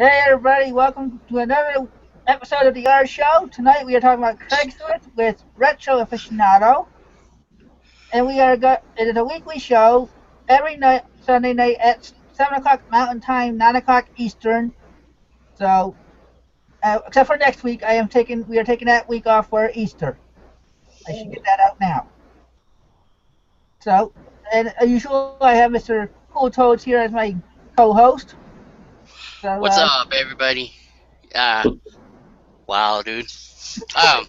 Hey everybody, welcome to another episode of the R Show. Tonight we are talking about Craigslist with Retro Aficionado, and it is a weekly show every night, Sunday night at 7 o'clock Mountain Time, 9 o'clock Eastern. So, except for next week, we are taking that week off for Easter. I should get that out now. So, and as usual, I have Mr. Cool Toads here as my co-host. So, What's up, everybody? Uh, wow, dude. Um,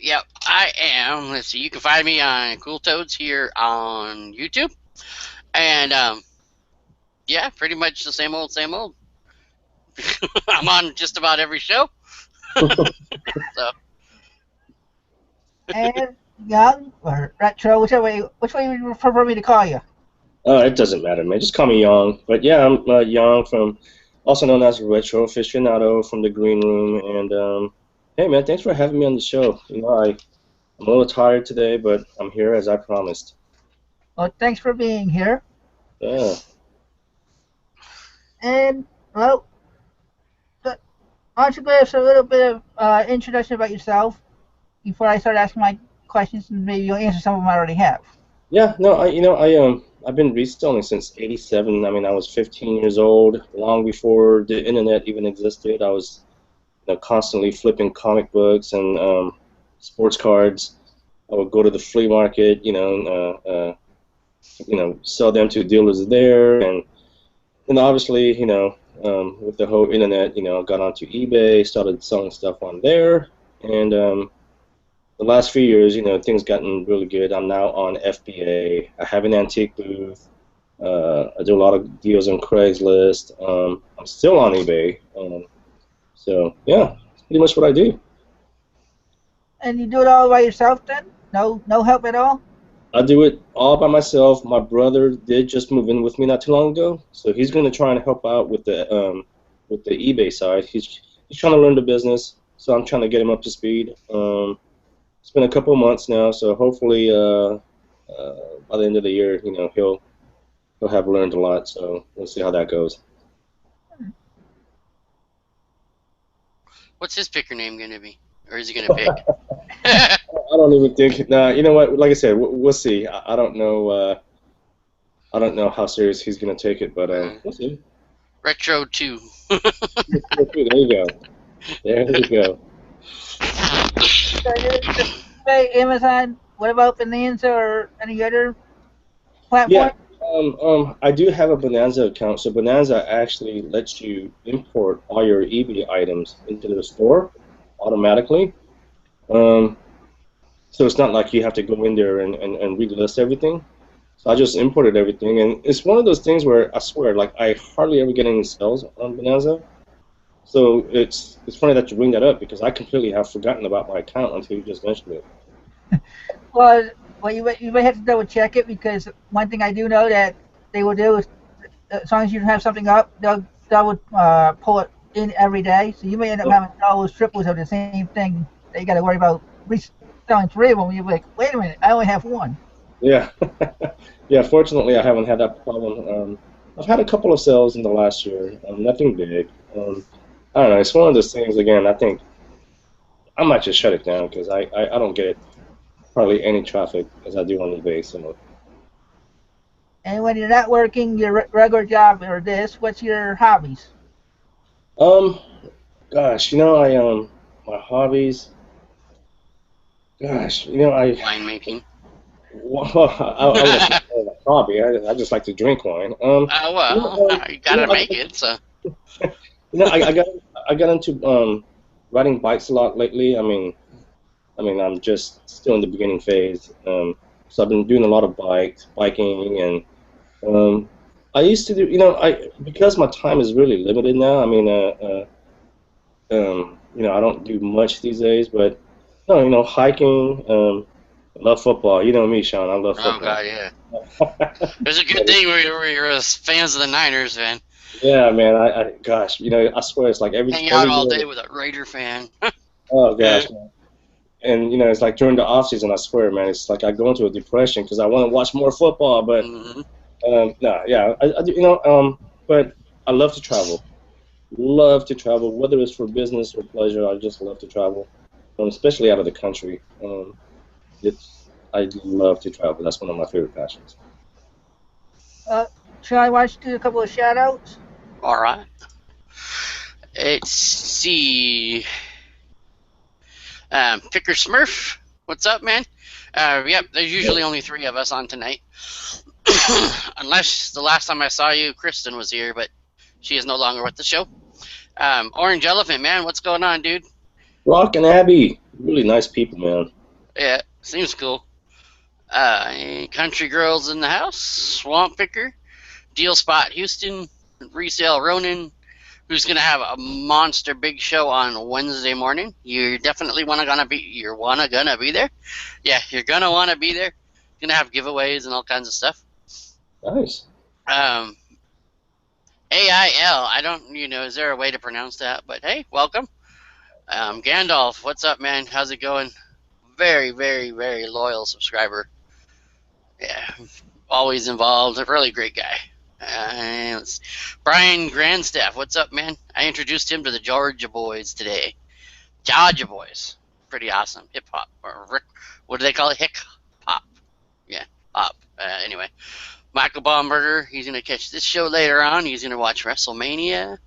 yeah, I am. Let's see. You can find me on Cool Toads here on YouTube, and yeah, pretty much the same old, same old. I'm on just about every show. So and Young or Retro, which way would you prefer me to call you? It doesn't matter, man. Just call me Young. But yeah, I'm Young from, also known as Retro Aficionado from the Green Room. And hey, man, thanks for having me on the show. I'm a little tired today, but I'm here as I promised. Well, thanks for being here. Yeah. And, well, why don't you give us a little bit of introduction about yourself before I start asking my questions, and maybe you'll answer some of them I already have. Yeah. No, I've been reselling since '87. I mean, I was 15 years old, long before the internet even existed. I was, constantly flipping comic books and sports cards. I would go to the flea market, sell them to dealers there, and obviously, with the whole internet, got onto eBay, started selling stuff on there, and the last few years, things gotten really good. I'm now on FBA. I have an antique booth. I do a lot of deals on Craigslist. I'm still on eBay. So yeah, that's pretty much what I do. And you do it all by yourself then? No help at all? I do it all by myself. My brother did just move in with me not too long ago, so he's going to try and help out with the eBay side. He's trying to learn the business, so I'm trying to get him up to speed. It's been a couple of months now, so hopefully by the end of the year, he'll have learned a lot. So we'll see how that goes. what's his picker name gonna be, or is he gonna pick? I don't even think. Nah, you know what? Like I said, we'll see. I don't know. I don't know how serious he's gonna take it, but we'll see. Retro 2. There you go. There you go. So just eBay, Amazon, what about Bonanza or any other platform? Yeah. I do have a Bonanza account. So Bonanza actually lets you import all your eBay items into the store automatically. Um, so it's not like you have to go in there and relist everything. So I just imported everything, and it's one of those things where I swear, like I hardly ever get any sales on Bonanza. So it's funny that you bring that up because I completely have forgotten about my account until you just mentioned it. Well, you may have to double check it because one thing I do know that they will do is as long as you have something up, they'll pull it in every day. So you may end up having all those triples of the same thing that you got to worry about selling three of them. You're like, wait a minute, I only have one. Yeah, yeah. Fortunately, I haven't had that problem. I've had a couple of sales in the last year, nothing big. I don't know. It's one of those things. Again, I think I might just shut it down because I don't get hardly any traffic as I do on eBay. So, And when you're not working your regular job or this, what's your hobbies? um, gosh, my hobbies. Gosh, Winemaking. well, I wouldn't say it's a hobby. I just like to drink wine. You know, Well, you gotta I, make it. So I got into riding bikes a lot lately. I mean, I'm just still in the beginning phase. So I've been doing a lot of biking, and I used to do, I because my time is really limited now. I mean, I don't do much these days, but no, hiking. I love football. You know me, Sean. I love oh football. god, yeah. There's a good thing we're fans of the Niners, man. Yeah, man. Gosh, I swear it's like Hang out every all year. day with a Raider fan. Oh Yeah. gosh, man. And it's like during the off season, I swear, man, it's like I go into a depression because I want to watch more football, but hmm no, yeah, I do, but I love to travel. Love to travel, whether it's for business or pleasure. I just love to travel, especially out of the country. I love to travel. That's one of my favorite passions. Sean, why don't you do a couple of shout outs? All right. Let's see. Picker Smurf, what's up, man? Yep, there's usually only 3 of us on tonight. Unless the last time I saw you, Kristen was here, but she is no longer with the show. Orange Elephant, man, what's going on, dude? Rock and Abby, really nice people, man. Yeah, seems cool. Country Girls in the House, Swamp Picker, Deal Spot Houston, Resale Ronin, who's gonna have a monster big show on Wednesday morning. You're definitely gonna be there. Yeah, you're gonna wanna be there. Gonna have giveaways and all kinds of stuff. Nice. AIL, I don't, is there a way to pronounce that? But hey, welcome. Gandalf, what's up, man? How's it going? Very, very, very loyal subscriber. Yeah, always involved. A really great guy. Brian Grandstaff, what's up, man? I introduced him to the Georgia Boys today. Georgia Boys, pretty awesome. Hip hop, or what do they call it? Hick hop. Yeah, pop. Anyway, Michael Baumberger, he's gonna catch this show later on. He's gonna watch WrestleMania.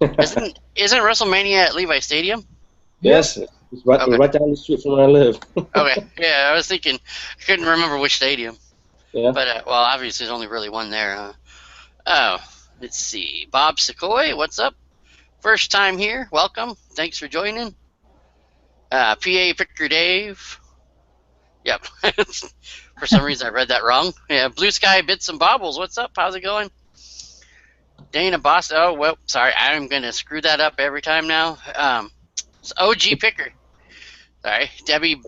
Isn't WrestleMania at Levi Stadium? Yes, it's right down the street from where I live. Okay, yeah, I was thinking, I couldn't remember which stadium. Yeah. But, well, obviously there's only really one there. Oh, let's see. Bob Sequoia, what's up? First time here, welcome. Thanks for joining. PA Picker Dave. Yep. For some reason I read that wrong. Yeah, Blue Sky Bits and Bobbles, what's up? How's it going? Dana Boston. Oh, well, sorry. I'm going to screw that up every time now. It's OG Picker. Sorry. Debbie.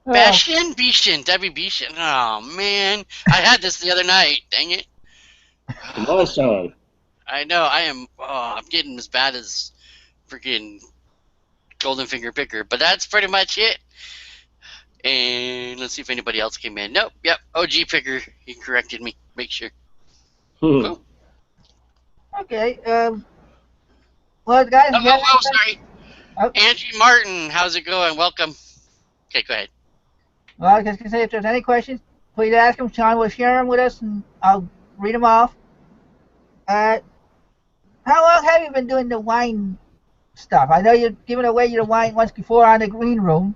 Bishan. Debbie Bishan. Oh, man. I had this the other night. Dang it. Come on, Sean. I know. I'm getting as bad as freaking Golden Finger Picker. But that's pretty much it. And let's see if anybody else came in. Nope. Yep. OG Picker. He corrected me. Make sure. Cool. Okay. Well, guys. Sorry. Oh. Angie Martin. How's it going? Welcome. Okay, go ahead. Well, I was going to say, if there's any questions, please ask them. Sean will share them with us, and I'll read them off. How long have you been doing the wine stuff? I know you've given away your wine once before on the green room.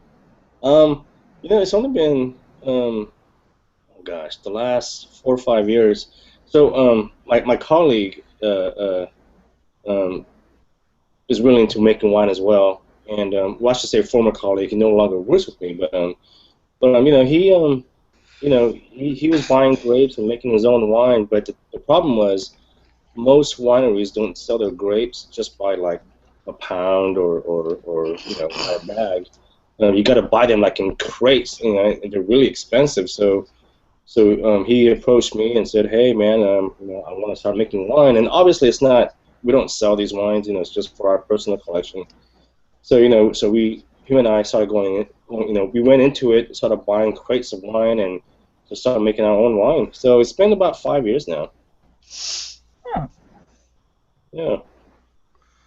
It's only been, the last 4 or 5 years. So, my colleague is really into making wine as well, and well, I should say former colleague. He no longer works with me, but he was buying grapes and making his own wine. But the problem was, most wineries don't sell their grapes just by like a pound or a bag. You got to buy them like in crates, and they're really expensive. So he approached me and said, "Hey, man, I want to start making wine." And obviously, it's not. We don't sell these wines. It's just for our personal collection. So him and I started going. We went into it, started buying crates of wine, and just started making our own wine. So it's been about 5 years now. Huh. Yeah.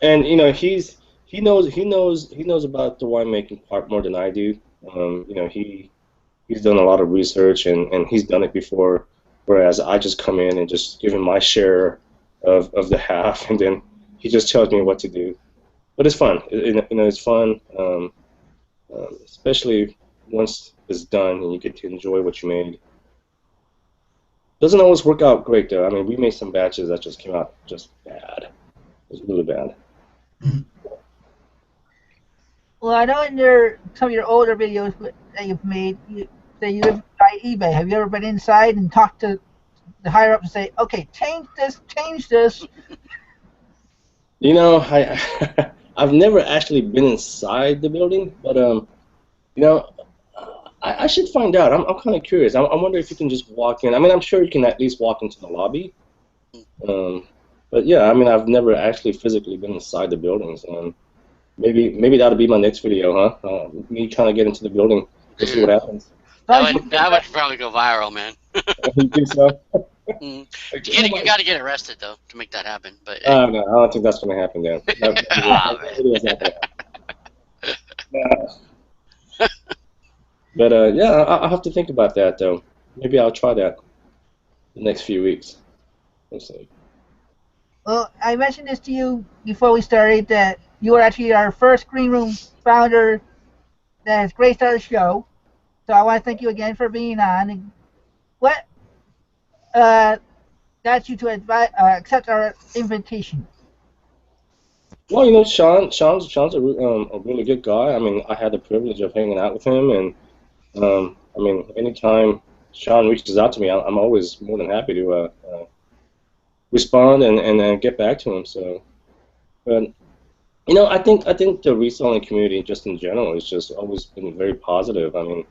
And he knows about the winemaking part more than I do. He's done a lot of research and he's done it before, whereas I just come in and just give him my share of the half, and then he just tells me what to do. But it's fun. It's fun, especially once it's done and you get to enjoy what you made. Doesn't always work out great though. I mean, we made some batches that just came out just bad. It was really bad. Well, I know in some of your older videos that you've made, you say you live by eBay. Have you ever been inside and talked to the higher up and say, "Okay, change this"? I've never actually been inside the building, but I should find out. I'm kind of curious. I wonder if you can just walk in. I mean, I'm sure you can at least walk into the lobby. But yeah, I mean, I've never actually physically been inside the buildings. Maybe that'll be my next video, huh? Me trying to get into the building, to see what happens. That would probably go viral, man. You think so? You got to get arrested though to make that happen. But No, I don't think that's going to happen, Dan. Oh, That video is not going to happen. But yeah, I'll have to think about that though. Maybe I'll try that the next few weeks. We'll see. Well, I mentioned this to you before we started that you were actually our first green room founder that has graced our show. So I want to thank you again for being on. And what got you to accept our invitation? Well, Sean's a really good guy. I mean, I had the privilege of hanging out with him, and I mean, anytime Sean reaches out to me, I'm always more than happy to respond and get back to him. So, but I think the reselling community just in general has just always been very positive. I mean,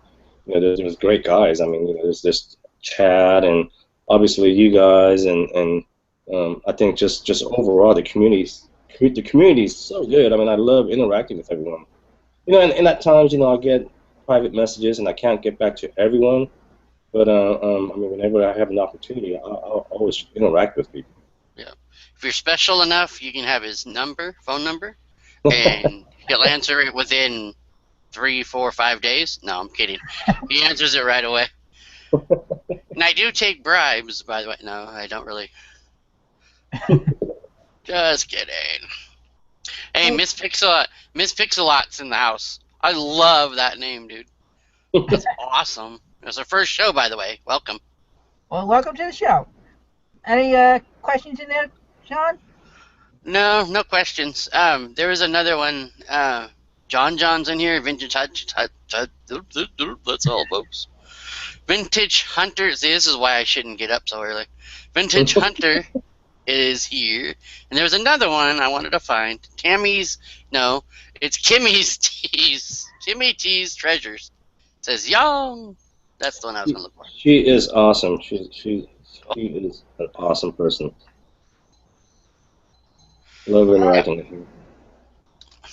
there's great guys. I mean, there's this Chad and obviously you guys, and I think just overall the community is so good. I mean, I love interacting with everyone. And at times, I get private messages and I can't get back to everyone. But I mean, whenever I have an opportunity, I'll always interact with people. Yeah. If you're special enough, you can have his phone number, and he'll answer it within 3, 4, 5 days. No, I'm kidding. He answers it right away. And I do take bribes, by the way. No, I don't really. Just kidding. Hey, Miss Pixelot's in the house. I love that name, dude. That's awesome. It's our first show, by the way. Welcome. Well, welcome to the show. Any questions in there, Sean? No questions. There was another one. John's in here. Vintage that's all, folks. Vintage Hunter. See, this is why I shouldn't get up so early. Vintage Hunter is here. And there's another one I wanted to find. It's Kimmy's Tees. Kimmy T's Treasures. It says young. That's the one I was going to look for. She is awesome. She is an awesome person. Love interacting with her.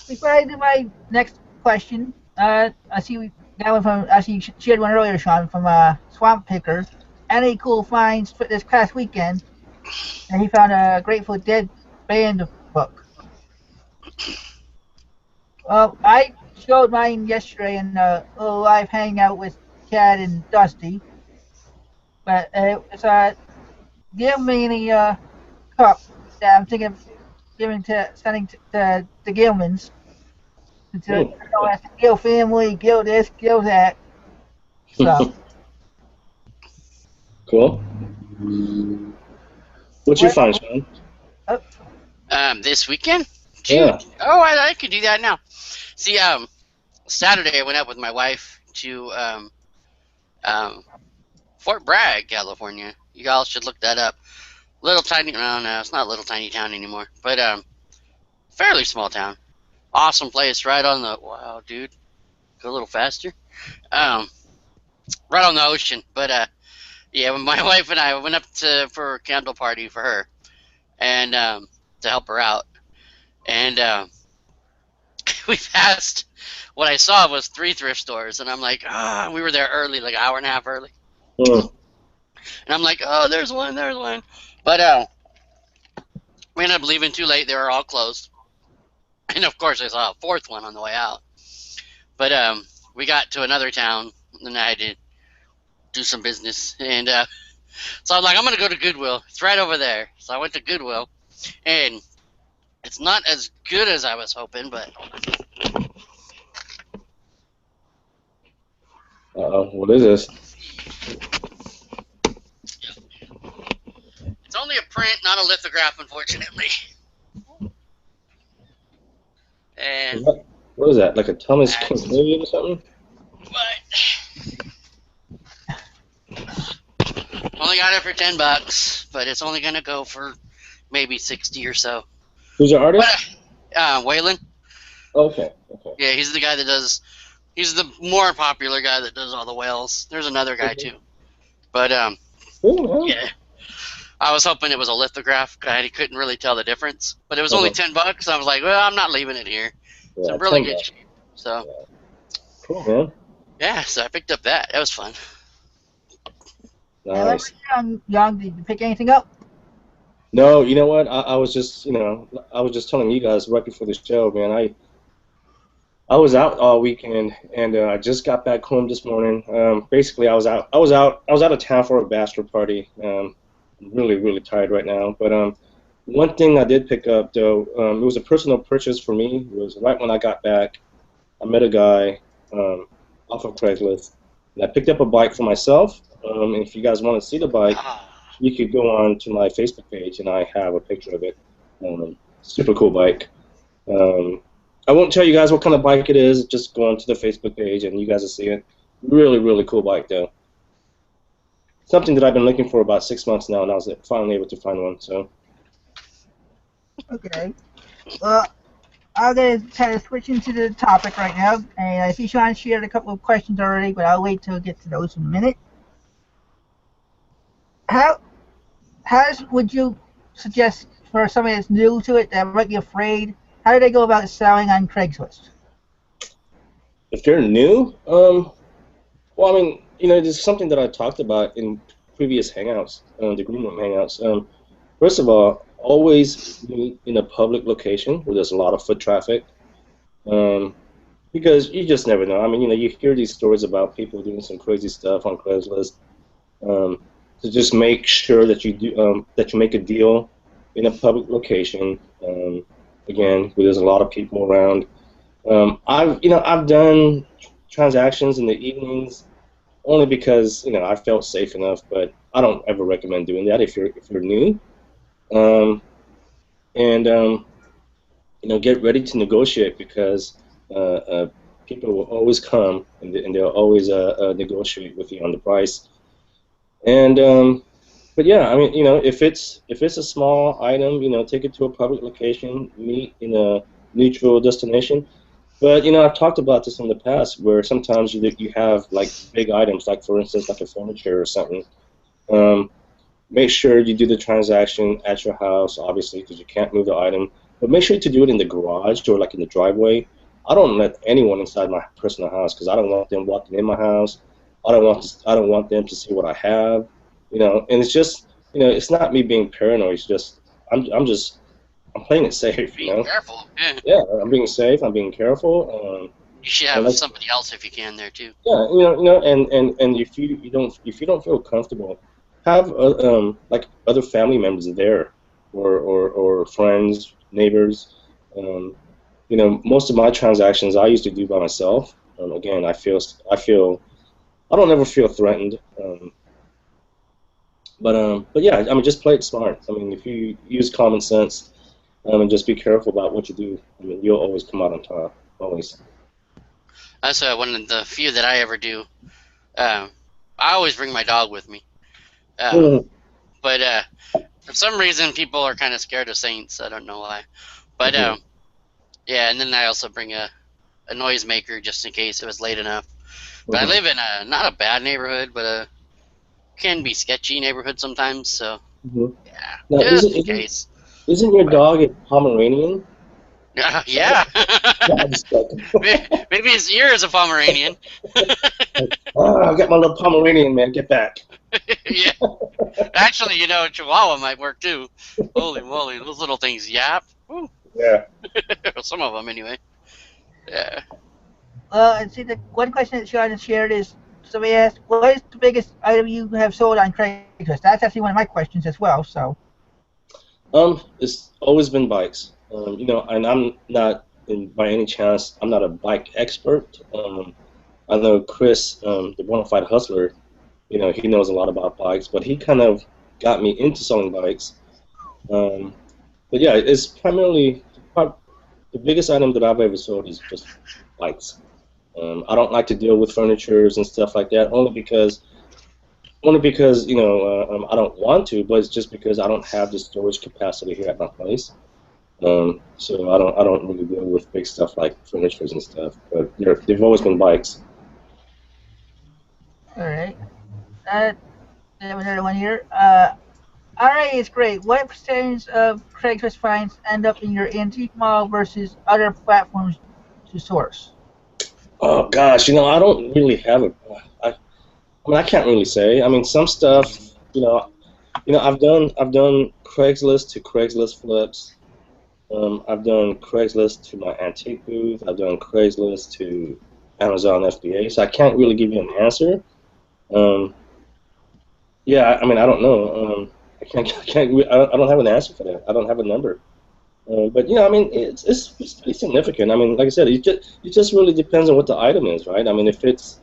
Before I do my next question, I see we got one from. I see you shared one earlier, Sean, from Swamp Picker. Any cool finds for this past weekend? And he found a Grateful Dead band book. Well, I showed mine yesterday in a little live hangout with Chad and Dusty. But it's a Gilmany cup that I'm thinking of sending to the Gilmans. To Gil family, Gil this, Gil that. So. Cool. What's your find, Sean? This weekend? Dude. Yeah. Oh, I could do that now. See, Saturday I went up with my wife to Fort Bragg, California. You all should look that up. Little tiny, no, it's not a little tiny town anymore, but fairly small town. Awesome place, right on the, wow, dude, go a little faster. Right on the ocean, but yeah, when my wife and I went up for a candle party for her, and to help her out, and we passed. What I saw was 3 thrift stores, and I'm like, we were there early, like an hour and a half early. And I'm like, there's one. But we ended up leaving too late. They were all closed. And of course, I saw a 4th one on the way out. But we got to another town, and I had to do some business. And so I'm like, I'm going to go to Goodwill. It's right over there. So I went to Goodwill, and it's not as good as I was hoping, but... What is this? It's only a print, not a lithograph, unfortunately. And what is that? Like a Thomas Kincaid or something? Only got it for $10, but it's only gonna go for maybe 60 or so. Who's your artist? Waylon. Okay. Yeah, he's the guy that does. He's the more popular guy that does all the whales. There's another guy too, but yeah. I was hoping it was a lithograph guy. He couldn't really tell the difference, but it was only $10. I was like, well, I'm not leaving it here. Yeah, it's really good shape. So cool, man. Yeah, so I picked up that. That was fun. And when Nice. you were young, did you pick anything up? No, you know what? I was just, I was just telling you guys right before the show, man. I was out all weekend, and I just got back home this morning. Basically, I was out of town for a bachelor party. I'm really, really tired right now. But one thing I did pick up, though, it was a personal purchase for me. It was right when I got back. I met a guy um, off of Craigslist, and I picked up a bike for myself. And if you guys want to see the bike, Ah, you could go on to my Facebook page, and I have a picture of it. Super cool bike. Um, I won't tell you guys what kind of bike it is. Just go onto the Facebook page, and you guys will see it. Really, really cool bike, though. Something that I've been looking for about 6 months now, and I was finally able to find one. So, Okay. Well, I'll get kind of switch into the topic right now. And I see Sean shared a couple of questions already, but I'll wait till we get to those in a minute. How would you suggest for somebody that's new to it that might be afraid? How do they go about selling on Craigslist? if they're new, well, I mean, there's something that I talked about in previous hangouts, the green room hangouts. First of all, always meet in a public location where there's a lot of foot traffic. Um, because you just never know. I mean, you hear these stories about people doing some crazy stuff on Craigslist. Um, so just make sure that that you make a deal in a public location. Again, where there's a lot of people around. I've done transactions in the evenings only because I felt safe enough, but I don't ever recommend doing that if you're new. Um, and get ready to negotiate because people will always come and they'll always negotiate with you on the price. And but yeah, I mean, if it's a small item, take it to a public location, meet in a neutral destination. But I've talked about this in the past, where sometimes you have like big items, like for instance, like a furniture or something. Um, Make sure you do the transaction at your house, obviously, because you can't move the item. But make sure to do it in the garage or like in the driveway. I don't let anyone inside my personal house because I don't want them walking in my house. I don't want them to see what I have. And it's just it's not me being paranoid. It's just I'm playing it safe. being careful. Yeah. Yeah, I'm being safe. I'm being careful. You should And have like somebody else if you can there too. yeah, and if you don't feel comfortable, have like other family members there, or friends, neighbors. Um, most of my transactions I used to do by myself. Again, I don't ever feel threatened. But yeah, I mean, just play it smart. I mean, if you use common sense, and just be careful about what you do, I mean, you'll always come out on top. Always. That's one of the few that I ever do. Um, I always bring my dog with me. Um, Mhm. but for some reason, people are kind of scared of saints. I don't know why. But Mhm. yeah, and then I also bring a noisemaker just in case it was late enough. But I Mhm. live in a not a bad neighborhood, but a can be sketchy neighborhood sometimes. So Mhm. yeah, Now, just in case. isn't your But dog a Pomeranian? yeah, No, I'm just joking. maybe his ear is a Pomeranian. I've got my little Pomeranian, man. Get back. Yeah, actually, Chihuahua might work too. Holy moly, those little things yap. Woo. Yeah. Some of them anyway. Yeah. Well, and see, the one question that Sean has shared is somebody asked, "What is the biggest item you have sold on Craigslist?" That's actually one of my questions as well. So, It's always been bikes. And I'm not, by any chance, I'm not a bike expert. I know Chris, the Bonafide Hustler, he knows a lot about bikes, but he kind of got me into selling bikes. Um, but yeah, it's primarily the biggest item that I've ever sold is just bikes. I don't like to deal with furnitures and stuff like that, only because I don't want to, but it's just because I don't have the storage capacity here at my place. So I don't really deal with big stuff like furnitures and stuff. But they've always been bikes. all right. Uh, I have another one here. RA is great. What percentage of Craigslist finds end up in your antique mall versus other platforms to source? Oh gosh, I don't really have a. I mean, I can't really say. I mean, some stuff, I've done Craigslist to Craigslist flips. I've done Craigslist to my antique booth. I've done Craigslist to Amazon FBA. So I can't really give you an answer. Um, yeah, I mean, I don't know. I don't have an answer for that. I don't have a number. But I mean, it's pretty significant. I mean, like I said, it just really depends on what the item is, right? I mean, if it's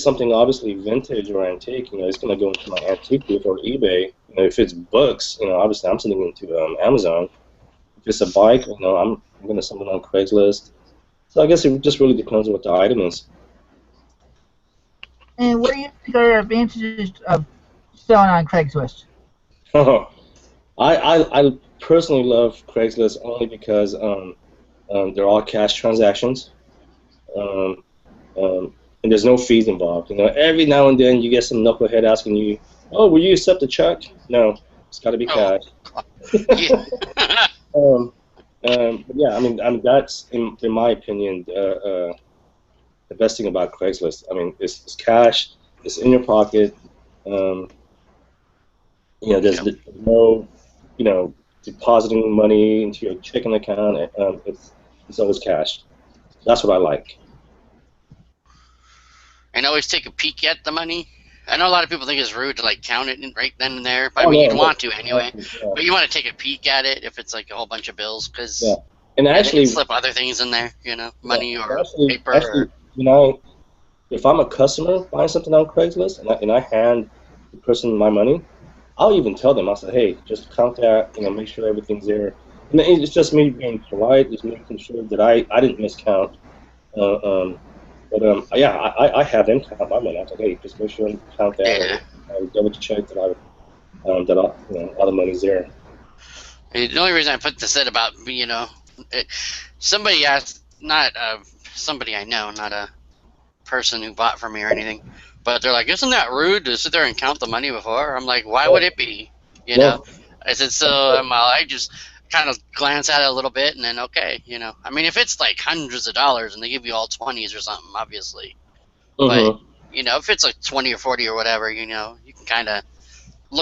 something obviously vintage or antique, it's going to go into my antique booth or eBay. If it's books, obviously I'm sending it to Amazon. If it's a bike, I'm going to send it on Craigslist. So I guess it just really depends on what the item is. And what do you think are the advantages of selling on Craigslist? I personally love Craigslist only because they're all cash transactions. Um, and there's no fees involved. Every now and then you get some knucklehead asking you, "Oh, will you accept a check?" No, it's got to be Oh, cash. yeah. um, but yeah, I mean that's in my opinion the best thing about Craigslist. I mean, it's cash, it's in your pocket. Um, there's Yep. no, depositing money into your checking account. It's always cash. That's what I like. And always take a peek at the money. I know a lot of people think it's rude to like count it right then and there, but I Oh mean no, you'd no, want to anyway. yeah, But you want to take a peek at it if it's like a whole bunch of bills, yeah. because And they can actually, slip other things in there, yeah, money and or actually, paper. actually, Or, if I'm a customer buying something on Craigslist and I hand the person my money, I'll even tell them. I'll say, hey, just count that, make sure everything's there. And it's just me being polite, just making sure that I didn't miscount. Uh, um, but yeah, I have them count my money. I say, hey, just make sure you count that, yeah. or double check all the money's there. The only reason I put this in about it, somebody asked, not somebody I know, not a person who bought from me or anything, but they're like, "Isn't that rude to sit there and count the money before?" I'm like, "Why would No, it be?" You know, no, I said, "So I just kind of glance at it a little bit, and then okay, I mean, if it's like hundreds of dollars and they give you all 20s or something, obviously, but mm-hmm. if it's like 20 or 40 or whatever, you can kind of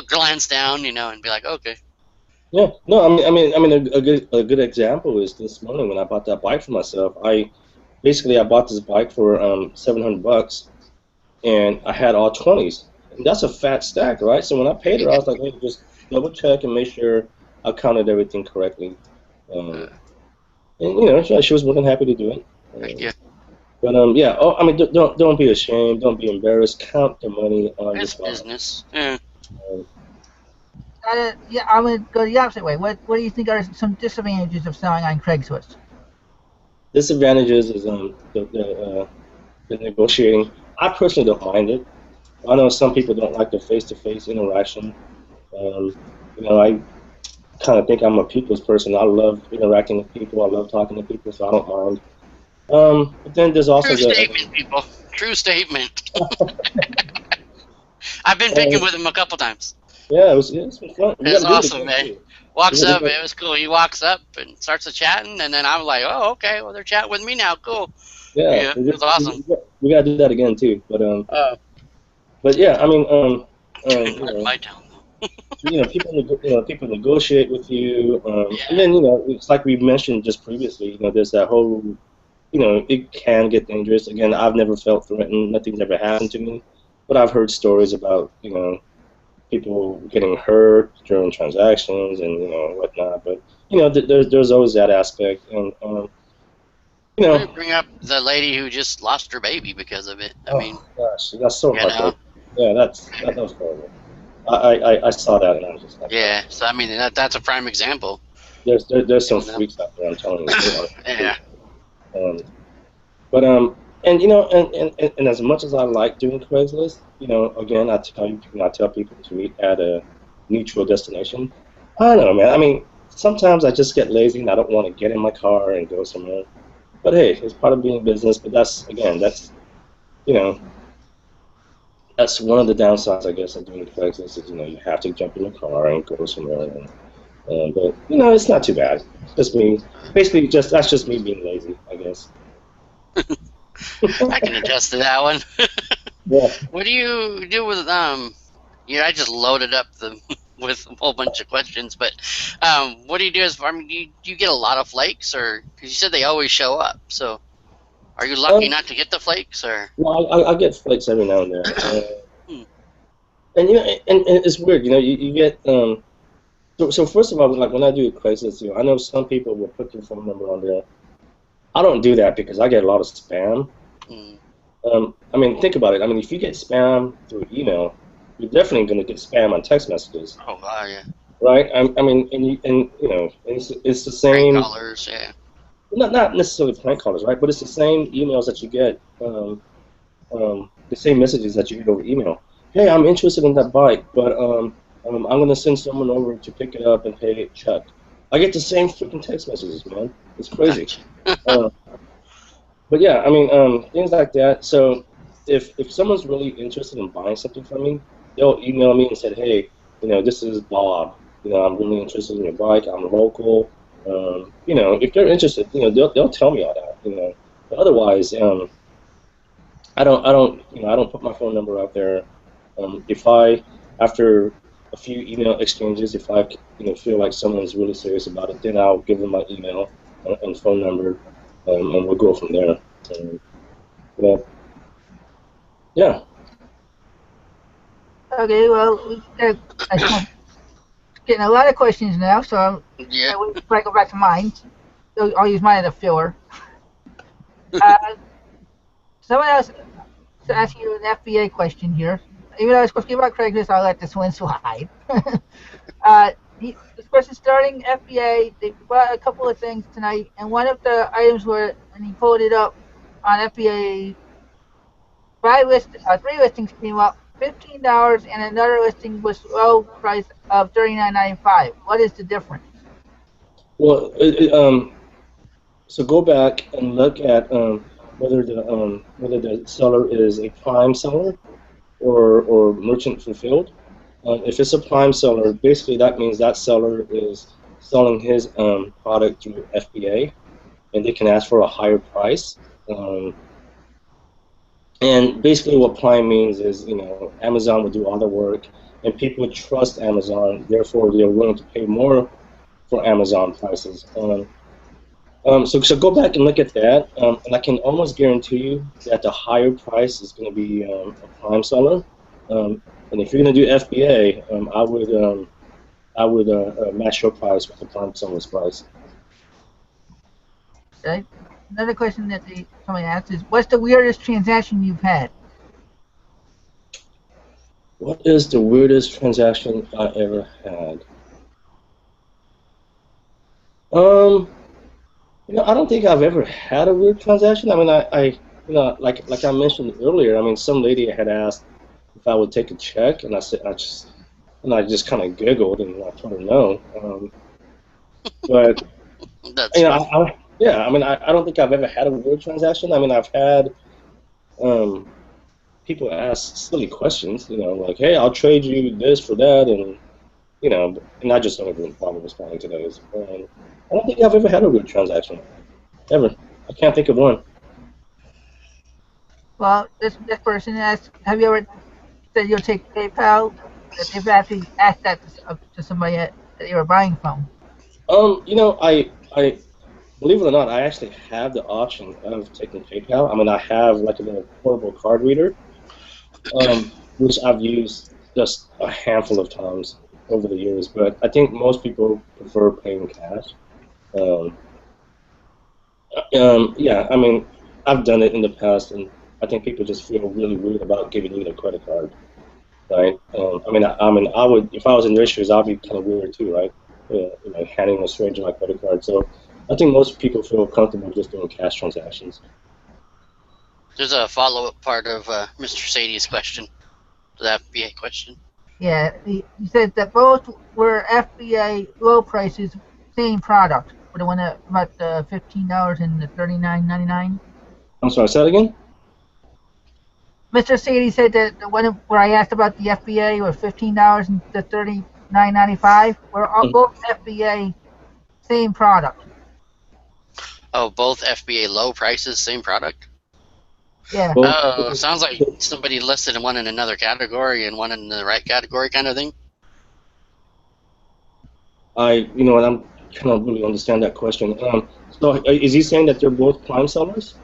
glance down, and be like, okay, Yeah, no, I mean, a good example is this morning when I bought that bike for myself. I bought this bike for $700, and I had all 20s, and that's a fat stack, right? So when I paid her, I was like, hey, just double check and make sure I counted everything correctly. uh, Um, and she was more than happy to do it. heck Um, yeah, but yeah. Oh, I mean, don't be ashamed. Don't be embarrassed. Count the money on your it's card. business. Yeah. Um, Yeah, I'm going to go the opposite way. What do you think are some disadvantages of selling on Craigslist? Disadvantages is the negotiating. I personally don't mind it. I know some people don't like the face-to-face interaction. Um, I kind of think I'm a people's person. I love interacting with people. I love talking to people, so I don't mind. But then there's also True statement, people. True statement. I've been picking uh, with him a couple times. yeah, it's been fun. We got It's to do it awesome, again man. too. Walks We up, got, it was cool. He walks up and starts to chatting, and then I'm like, oh, okay, well, they're chatting with me now. Cool. yeah, Yeah, it was awesome. we got to do that again too. Oh, But yeah, I mean, not in my town, though. people negotiate with you, and Yeah. then it's like we mentioned just previously. There's that whole, it can get dangerous. Again, I've never felt threatened. Nothing's ever happened to me, but I've heard stories about people getting hurt during transactions and whatnot. But there's always that aspect, and you We know, bring up the lady who just lost her baby because of it. I mean, oh gosh, that's so you know, heartbreaking. Yeah, that was horrible. I saw that and I was just like, yeah. So I mean, that's a prime example. there's some You know, freaks out there. I'm telling you, they are yeah. freaks. Um, but and and as much as I like doing Craigslist, again, I tell people to meet at a neutral destination. I don't know, man. I mean, sometimes I just get lazy and I don't want to get in my car and go somewhere. But hey, it's part of being business. But you know, that's one of the downsides, I guess, of doing Craigslist is you have to jump in your car and go somewhere. But it's not too bad. Just me, basically, that's just me being lazy, I guess. I can attest to that one. Yeah. What do you do with I just loaded up with a whole bunch of questions, but what do you do as farming? Do you get a lot of flakes, or because you said they always show up? So are you lucky Um, not to get the flakes, or? well, I get flakes every now and then. Hmm. And and it's weird, you get so first of all, like when I do Craigslist, I know some people will put their phone number on there. I don't do that because I get a lot of spam. Hmm. I mean, think about it. I mean, if you get spam through email, you're definitely going to get spam on text messages, Oh wow, yeah. right? I mean, it's the Prank same, callers, yeah. not necessarily prank callers, right? But it's the same emails that you get, the same messages that you get over email. Hey, I'm interested in that bike, but I'm going to send someone over to pick it up and pay a check. I get the same freaking text messages, man. It's crazy. Gotcha. Uh, but yeah, I mean, things like that. So if someone's really interested in buying something from me, they'll email me and said, hey, this is Bob. I'm really interested in your bike. I'm local. If they're interested, they'll tell me all that. But otherwise, I don't put my phone number out there. If I, after a few email exchanges, if I, feel like someone's really serious about it, then I'll give them my email and phone number, and we'll go from there. But yeah, Okay, well, I'm getting a lot of questions now, so Yeah. we'll probably go back to mine. So I'll use mine as a filler. Uh, someone else asked you an FBA question here. Even though I was supposed to give out Craigslist, I'll let this one slide. This person starting FBA. They bought a couple of things tonight, and one of the items were, and he pulled it up on FBA. Three listings came up, $15, and another listing was low price of $39.95. What is the difference? well, so go back and look at whether the seller is a prime seller or merchant fulfilled. If it's a prime seller, basically that means that seller is selling his product through FBA, and they can ask for a higher price. Um, and basically, what prime means is, Amazon will do all the work, and people trust Amazon, therefore they're willing to pay more for Amazon prices. So go back and look at that, and I can almost guarantee you that the higher price is going to be a prime seller. And if you're going to do FBA, I would match your price with the prime seller's price. Okay. Another question that somebody asked is, what's the weirdest transaction you've had? What is the weirdest transaction I ever had? Um, I don't think I've ever had a weird transaction. I mean, like I mentioned earlier. I mean, some lady had asked if I would take a check, and I just kind of giggled and I told her no. But That's funny. yeah, I mean, I don't think I've ever had a weird transaction. I mean, I've had um, people ask silly questions, like, hey, I'll trade you this for that, and I just don't even bother responding to those. I don't think I've ever had a weird transaction, ever. I can't think of one. Well, this person asked, have you ever said you'll take PayPal? That they've actually asked that to somebody that they were buying from. I believe it or not, I actually have the option of taking PayPal. I mean, I have like a little portable card reader, which I've used just a handful of times over the years. But I think most people prefer paying cash. Um, yeah, I mean, I've done it in the past, and I think people just feel really weird about giving you their credit card, right? I mean, I would, if I was in your shoes, I'd be kind of weird too, right? Handing a stranger my credit card. So I think most people feel comfortable just doing cash transactions. There's a follow-up part of Mr. Sadie's question to that FBA question. Yeah, he said that both were FBA low prices, same product. For the one that about the $15 and the $39.99. I'm sorry, say that again? Mr. Sadie said that the one where I asked about the FBA was $15 and the $39.95 were all, both FBA same product. Oh, both FBA low prices, same product? Yeah. Both. Oh, sounds like somebody listed one in another category and one in the right category, kind of thing. You know what, I'm kind of really understand that question. So is he saying that they're both prime sellers?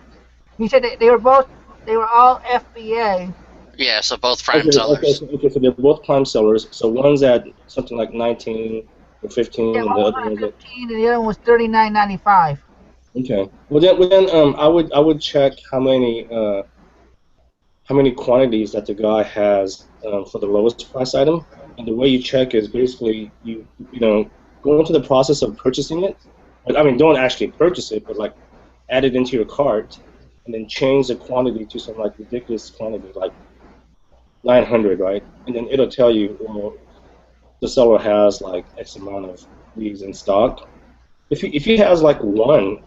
He said they were all FBA. Yeah, so both prime Okay, sellers. so they're both prime sellers. So one's at something like 19 or Yeah, 15, and one the was other at one's at 15 and the other one was 39.95. okay. Well then, I would check how many quantities that the guy has for the lowest price item. And the way you check is basically you know go into the process of purchasing it. I mean, don't actually purchase it, but like add it into your cart, and then change the quantity to some like ridiculous quantity, like 900, right? And then it'll tell you, well, the seller has like X amount of these in stock. If he has like one,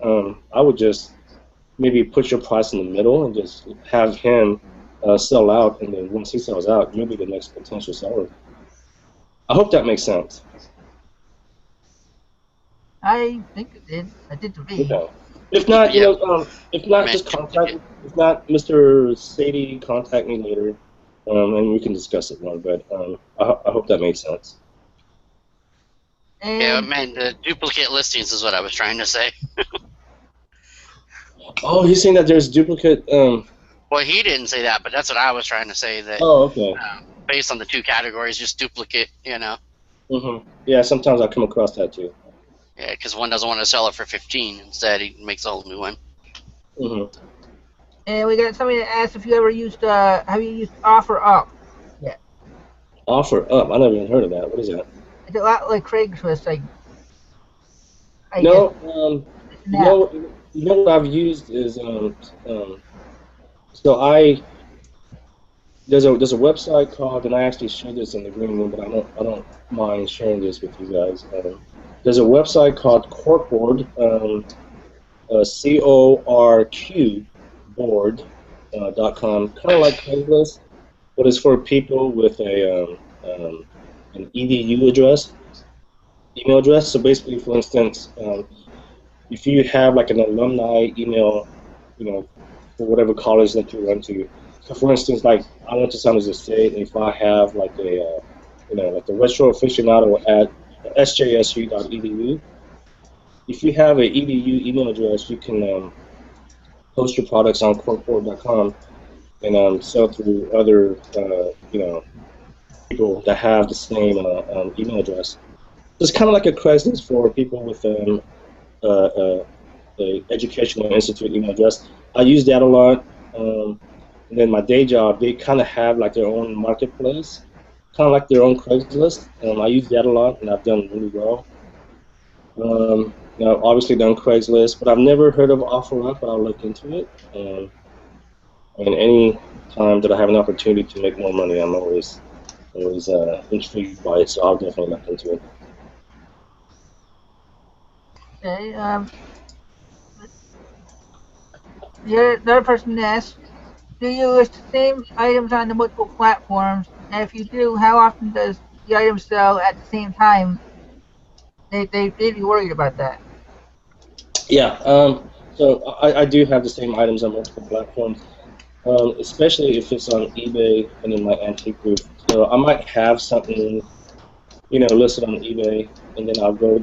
I would just maybe put your price in the middle and just have him sell out, and then once he sells out, you'll be the next potential seller. I hope that makes sense. I think it did. I did to me. Okay. If not, Yep. if not, Man, just contact. If not, Mr. Sadie, contact me later, and we can discuss it more. But I hope that made sense. yeah, And man, the duplicate listings is what I was trying to say. Oh, he's saying that there's duplicate. Well, he didn't say that, but that's what I was trying to say. That Oh, okay. based on the two categories, just duplicate, you know. Yeah, sometimes I come across that too. Yeah, because one doesn't want to sell it for 15. Instead, he makes a whole new one. hmm and we got somebody that asked if you ever used have you used Offer Up? Yeah. Offer up. I never even heard of that. What is that? It's a lot like Craigslist, I guess. No, It's an app. you know what I've used is so I there's a website called, and I actually shared this in the green room, but I don't mind sharing this with you guys. There's a website called Corkboard, CORQ board .com, kind of like Craigslist, but it's for people with an edu address, email address. So basically, for instance, if you have like an alumni email, you know, for whatever college that you went to. So for instance, like I went to San Jose State, and if I have like like the retro aficionado at sjsu.edu, if you have an edu email address, you can post your products on corkboard.com and sell through other, people that have the same email address. So it's kind of like a Craigslist for people with uh, uh, the educational institute email address. I use that a lot. And then my day job, they kind of have like their own marketplace, kind of like their own Craigslist. I use that a lot, and I've done really well. I've obviously done Craigslist, but I've never heard of OfferUp, but I'll look into it. And any time that I have an opportunity to make more money, I'm always intrigued by it, so I'll definitely look into it. Okay. The other person asked, do you list the same items on the multiple platforms? And if you do, how often does the item sell at the same time? They'd be worried about that. Yeah, so I do have the same items on multiple platforms, especially if it's on eBay and in my antique group. So I might have something, listed on eBay, and then I'll go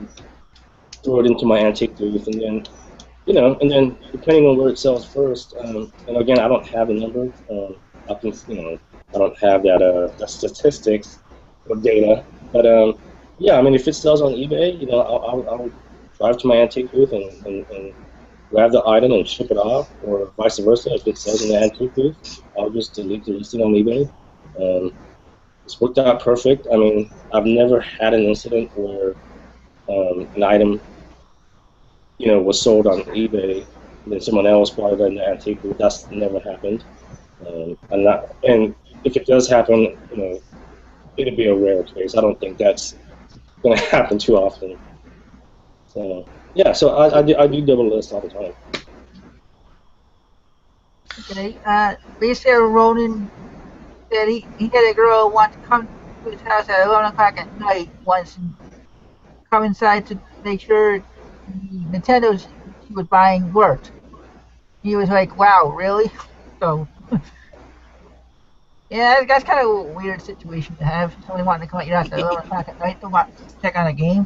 throw it into my antique booth, and then, depending on where it sells first, and again, I don't have a number. I can, I don't have that statistics or data, but yeah, I mean, if it sells on eBay, I'll drive to my antique booth and grab the item and ship it off, or vice versa. If it sells in the antique booth, I'll just delete the listing on eBay. Um, it's worked out perfect. I mean, I've never had an incident where an item was sold on eBay, and then someone else bought it in the antique booth. That's never happened. And if it does happen, it'd be a rare case. I don't think that's going to happen too often. So yeah, so I do double list all the time. Okay. Lisa Ronan said he had a girl want to come to his house at 11 o'clock at night once and come inside to make sure the Nintendos she was buying worked. He was like, wow, really? So, yeah, that's kind of a weird situation to have. Somebody wanting to come at your house at 11 o'clock at night to watch, check on a game.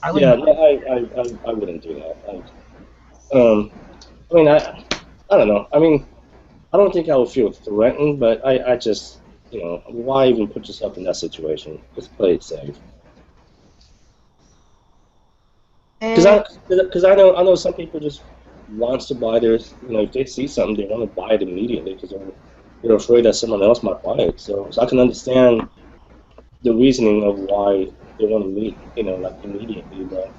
I Yeah, wouldn't. no, I wouldn't do that. I mean, I don't know. I mean, I don't think I would feel threatened, but I just, why even put yourself in that situation? Just play it safe. Because And I know some people just wants to buy their, if they see something, they want to buy it immediately because they're afraid that someone else might buy it. So I can understand the reasoning of why they want to meet, like immediately, but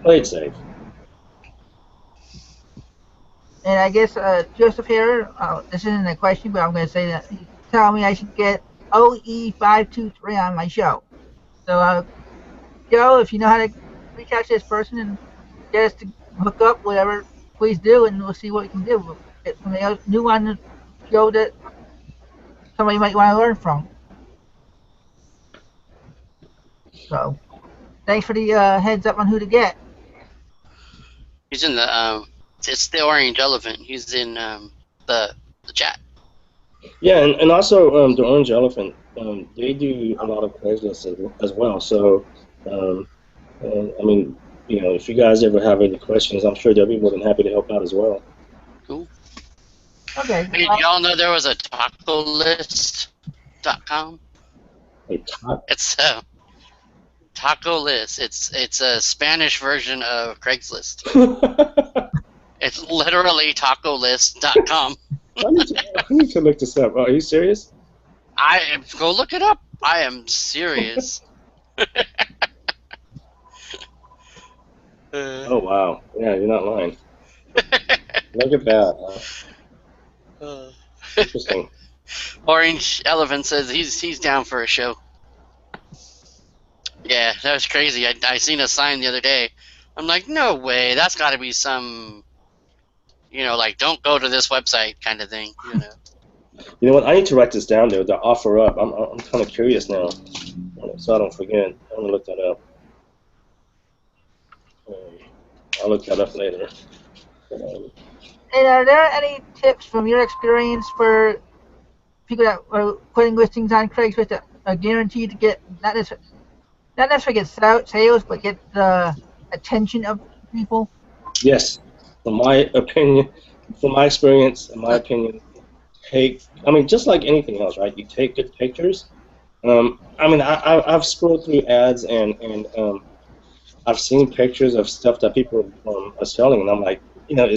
play it safe. I guess Joseph here, this isn't a question, but I'm going to say that he's telling me I should get OE523 on my show. So, Joe, if you know how to reach out to this person and get us to hook up, whatever, please do, and we'll see what we can do. We'll get somebody else new on the show that somebody might want to learn from. So, thanks for the heads up on who to get. He's in the it's the orange elephant. He's in the chat. Yeah, and also the Orange Elephant, they do a lot of Craigslist as well. So, um, I mean, if you guys ever have any questions, I'm sure they'll be more than happy to help out as well. Cool. Okay. Hey, did y'all know there was a tacolist.com? It's a taco list. It's a Spanish version of Craigslist. It's literally tacolist.com. I need to look this up. Are you serious? Go look it up. I am serious. Oh wow! Yeah, you're not lying. Look at that. Interesting. Orange Elephant says he's down for a show. Yeah, that was crazy. I seen a sign the other day. I'm like, no way. That's got to be some, like don't go to this website kind of thing. You know what? I need to write this down there. The offer up. I'm kind of curious now, so I don't forget. I'm gonna look that up. I'll look that up later. And are there any tips from your experience for people that are putting listings on Craigslist that are guaranteed to get not necessarily get sales, but get the attention of people? Yes, from my opinion, from my experience, in my opinion, just like anything else, right? You take good pictures. I've scrolled through ads and I've seen pictures of stuff that people are selling, and I'm like, they're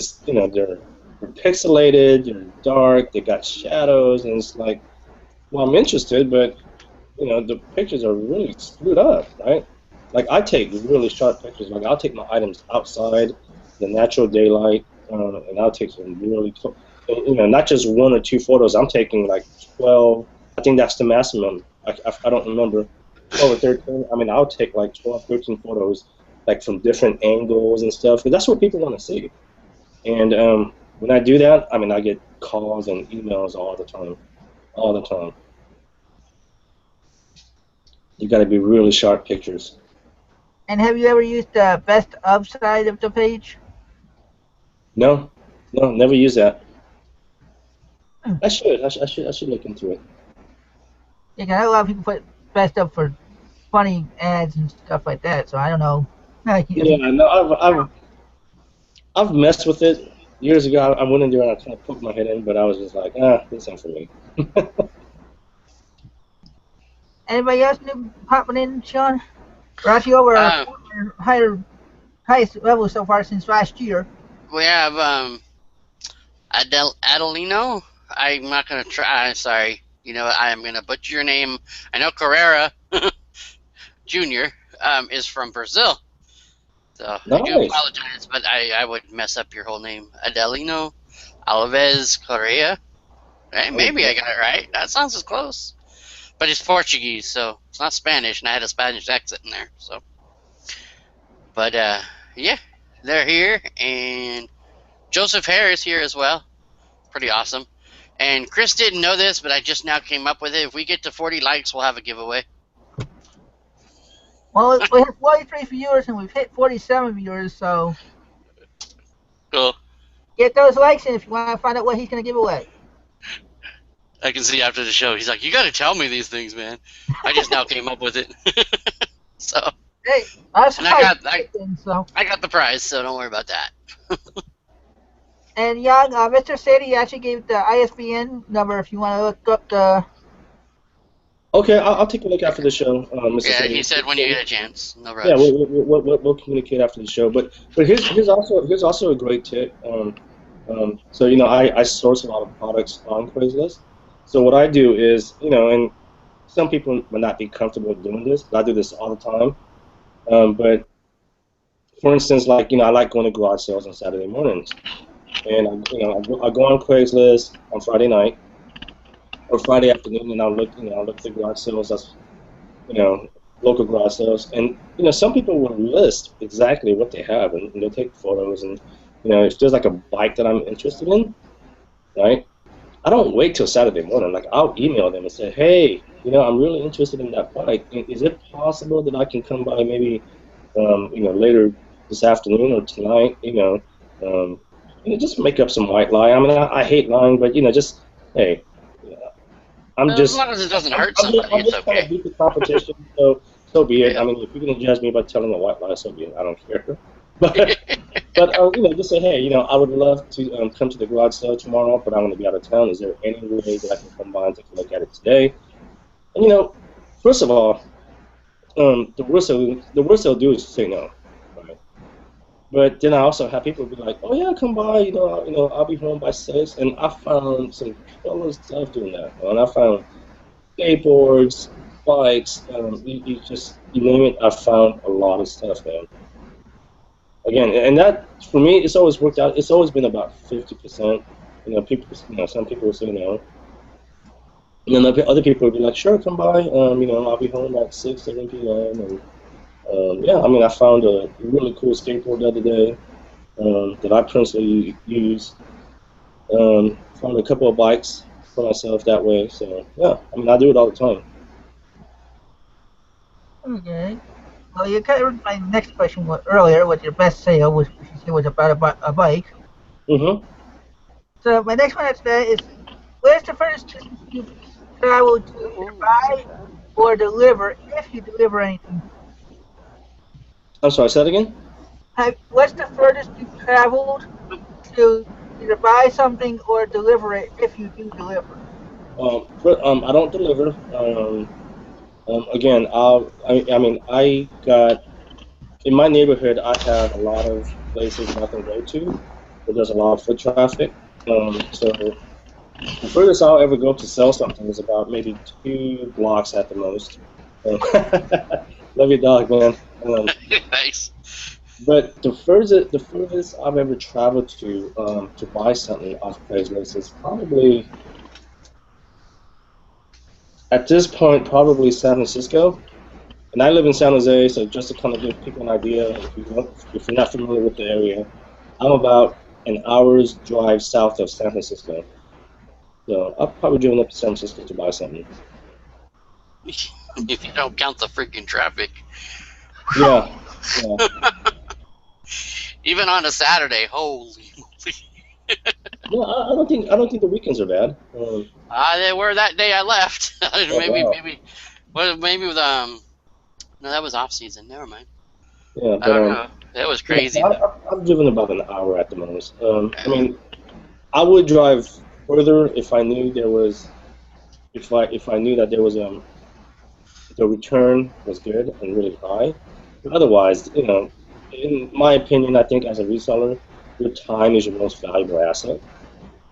pixelated, they're dark, they got shadows, and it's like, well, I'm interested, but the pictures are really screwed up, right? Like I take really sharp pictures. Like I'll take my items outside, the natural daylight, and I'll take some really, not just one or two photos. I'm taking like 12. I think that's the maximum. I don't remember. 12 or 13. I mean, I'll take like 12, 13 photos, like from different angles and stuff, because that's what people want to see. And when I do that, I get calls and emails all the time. You got to be really sharp pictures. And have you ever used the best of side of the page? No, never use that. I should look into it. Yeah, 'cause I know a lot of people put best of for funny ads and stuff like that. So I don't know. Yeah, no, I've messed with it years ago. I went in there and I kind of poked my head in, but I was just like, this ain't for me. Anybody else new popping in, Sean? We're actually over our highest level so far since last year. We have Adelino. I'm not gonna try. Sorry. I am gonna butcher your name. I know Carrera Jr. Is from Brazil. So Nice. I do apologize, but I would mess up your whole name. Adelino Alves Correa. Hey, maybe I got it right. That sounds as close. But it's Portuguese, so it's not Spanish, and I had a Spanish accent in there. So, but yeah, they're here, and Joseph Hare is here as well. Pretty awesome. And Chris didn't know this, but I just now came up with it. If we get to 40 likes, we'll have a giveaway. Well, we have 43 viewers and we've hit 47 viewers, so. Cool. Get those likes in if you want to find out what he's going to give away. I can see after the show, he's like, "You got to tell me these things, man." I just now came up with it. So. Hey, I got the prize, so don't worry about that. And Young, Mr. Sadie actually gave the ISBN number if you want to look up the. Okay, I'll take a look after the show, Mr. Yeah, Sadie. he said when you get a chance, no rush. Yeah, we'll communicate after the show. But here's also a great tip. So I source a lot of products on Craigslist. So what I do is and some people might not be comfortable doing this, but I do this all the time. But for instance, like I like going to garage sales on Saturday mornings, and I go on Craigslist on Friday night or Friday afternoon, and I'll look at the garage sales. That's local garage sales, and some people will list exactly what they have, and they'll take photos, and if there's like a bike that I'm interested in, right? I don't wait till Saturday morning. Like I'll email them and say, hey, I'm really interested in that bike. Is it possible that I can come by maybe later this afternoon or tonight? Just make up some white lie. I mean, I hate lying, but just hey. As long as it doesn't hurt somebody, it's okay. Trying to beat the competition, so be it. Yeah. I mean, if you're going to judge me by telling a white lie, so be it. I don't care. But just say, hey, I would love to come to the garage sale tomorrow, but I'm going to be out of town. Is there any way that I can come by and take a look at it today? And first of all, the worst they'll do is say no, right? But then I also have people be like, oh yeah, come by, I'll be home by 6, and I found some killer stuff doing that. And I found skateboards, bikes, you name it. I found a lot of stuff, man. Again, and that for me, it's always worked out. It's always been about 50%. Some people will say no, and then other people will be like, sure, come by. I'll be home at 6, 7 p.m. And I found a really cool skateboard the other day that I personally use. Found a couple of bikes for myself that way. So yeah, I do it all the time. Okay. Well, you covered my next question earlier with your best sale, which you said was about a bike. Mm-hmm. So my next one today is, where's the furthest distance you've traveled to either buy or deliver, if you deliver anything? I'm sorry, say that again? What's the furthest you've traveled to either buy something or deliver it, if you do deliver? I don't deliver. Again, I got, in my neighborhood, I have a lot of places I can go to where there's a lot of foot traffic. So the furthest I'll ever go to sell something is about maybe 2 blocks at the most. Love your dog, man. Nice. But the furthest I've ever traveled to buy something off Craigslist is probably, at this point, probably San Francisco. And I live in San Jose, so just to kind of give people an idea, if you're not familiar with the area, I'm about an hour's drive south of San Francisco. So I've probably driven up to San Francisco to buy something. If you don't count the freaking traffic. Yeah. Even on a Saturday, holy moly. Yeah, I don't think the weekends are bad. They were that day I left. maybe wow. maybe with no, that was off season. Never mind. Yeah, I don't know. That was crazy. Yeah, I've driven about an hour at the most. I would drive further if I knew there was, if I knew that there was the return was good and really high. But otherwise, in my opinion, I think as a reseller, your time is your most valuable asset.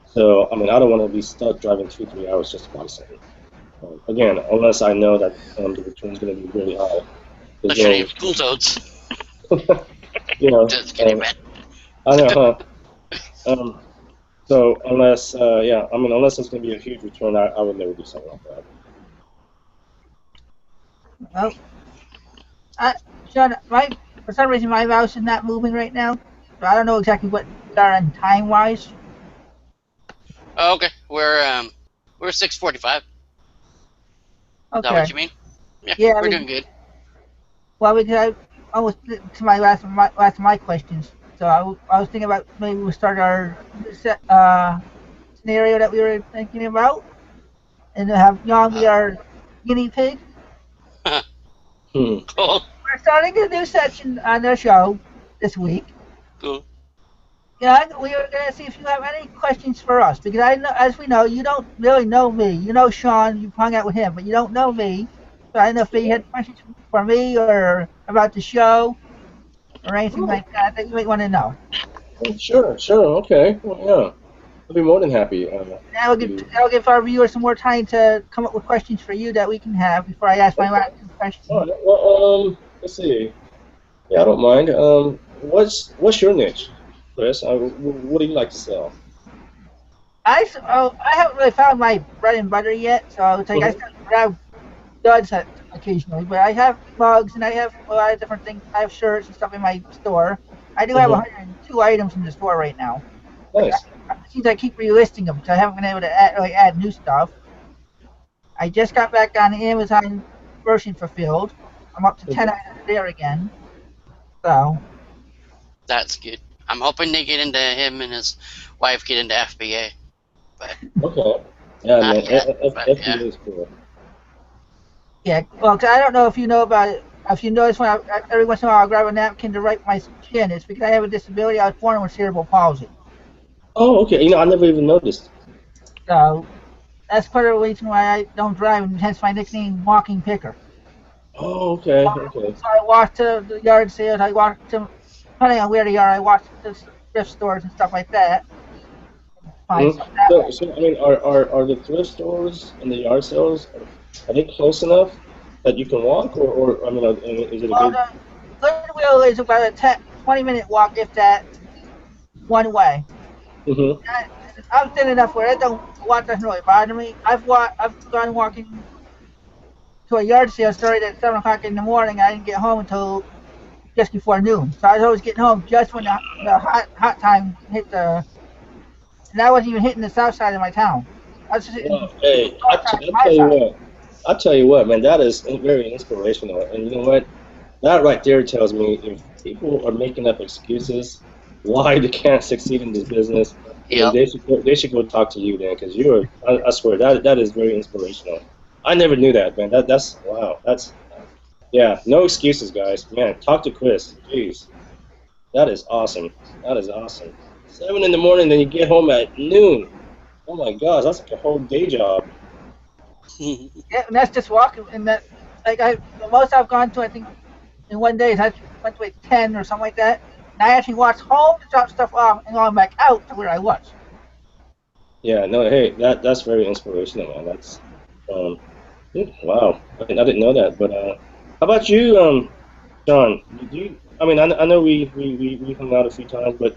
So I don't want to be stuck driving 2-3 hours just to buy something. Again, unless I know that the return is going to be really high. Unless you have cool toads. Just kidding, man. I know, huh? So unless, unless it's going to be a huge return, I would never do something like that. Well, Sean, for some reason my mouse is not moving right now, so I don't know exactly what we are on time-wise. Oh, okay, we're 6:45. Okay. Is that what you mean? Yeah, we're doing good. Well, because I almost to my last of my questions. So I was thinking about maybe we start our scenario that we were thinking about, and to have Jan be our guinea pig. Hmm. Cool. We're starting a new section on the show this week. Cool. Yeah, we were going to see if you have any questions for us, because I know, as we know, you don't really know me. You know Sean, you've hung out with him, but you don't know me. So I don't know if you had questions for me or about the show or anything like that that you might want to know. Sure, okay. Well, yeah, I'll be more than happy. To, That'll give our viewers some more time to come up with questions for you that we can have before I ask my last two all questions. right. Well, let's see. Yeah, I don't mind. What's your niche, Chris? What do you like to sell? I haven't really found my bread and butter yet, so it's like I Mhm. still grab duds occasionally, but I have mugs and I have a lot of different things. I have shirts and stuff in my store. I do have Mhm. 102 items in the store right now. But Nice. it seems I keep relisting them, so I haven't been able to add new stuff. I just got back on the Amazon version fulfilled. I'm up to 10 Mhm. items there again. So, That's good. I'm hoping they get into him and his wife get into FBA, but Okay. Yeah, man. not yet. But yeah. FBA is cool. yeah. Well, 'cause I don't know if you know about it. If you notice when every once in a while I'll grab a napkin to wipe my chin, it's because I have a disability. I was born with cerebral palsy. Oh, okay. I never even noticed. So, that's part of the reason why I don't drive, and hence my nickname, Walking Picker. Oh, okay, okay. So I walk to the yard sales. I walk to, depending on where they are, I walk to the thrift stores and stuff like that. Find Mhm. stuff that way. So I mean, are the thrift stores and the yard sales are they close enough that you can walk, or I mean, is it a Well, good? the Goodwill is about a 20-minute walk, if that, one way. Mm-hmm. I'm thin enough where it don't walk doesn't really bother me. I've gone walking to a yard sale started at 7 o'clock in the morning. I didn't get home until just before noon. So I was always getting home just when the hot time hit the, and I wasn't even hitting the south side of my town. I was just hitting Well, the hey, north side of I'll my tell you side. what. I'll tell you what, man. That is very inspirational, and you know what? That right there tells me if people are making up excuses why they can't succeed in this business, then Yep. they should go talk to you then, because I swear that is very inspirational. I never knew that, man. That's wow. That's yeah. No excuses, guys. Man, talk to Chris. Jeez, that is awesome. That is awesome. 7 in the morning, then you get home at noon. Oh my gosh, that's like a whole day job. Yeah, and that's just walking. And that, like the most I've gone to, I think in one day is I went to like 10 or something like that. And I actually walked home to drop stuff off and going back out to where I was. Yeah, no, hey, that's very inspirational, man. That's um, wow. I didn't know that. But how about you, John? Do you? I mean, I know we hung out a few times, but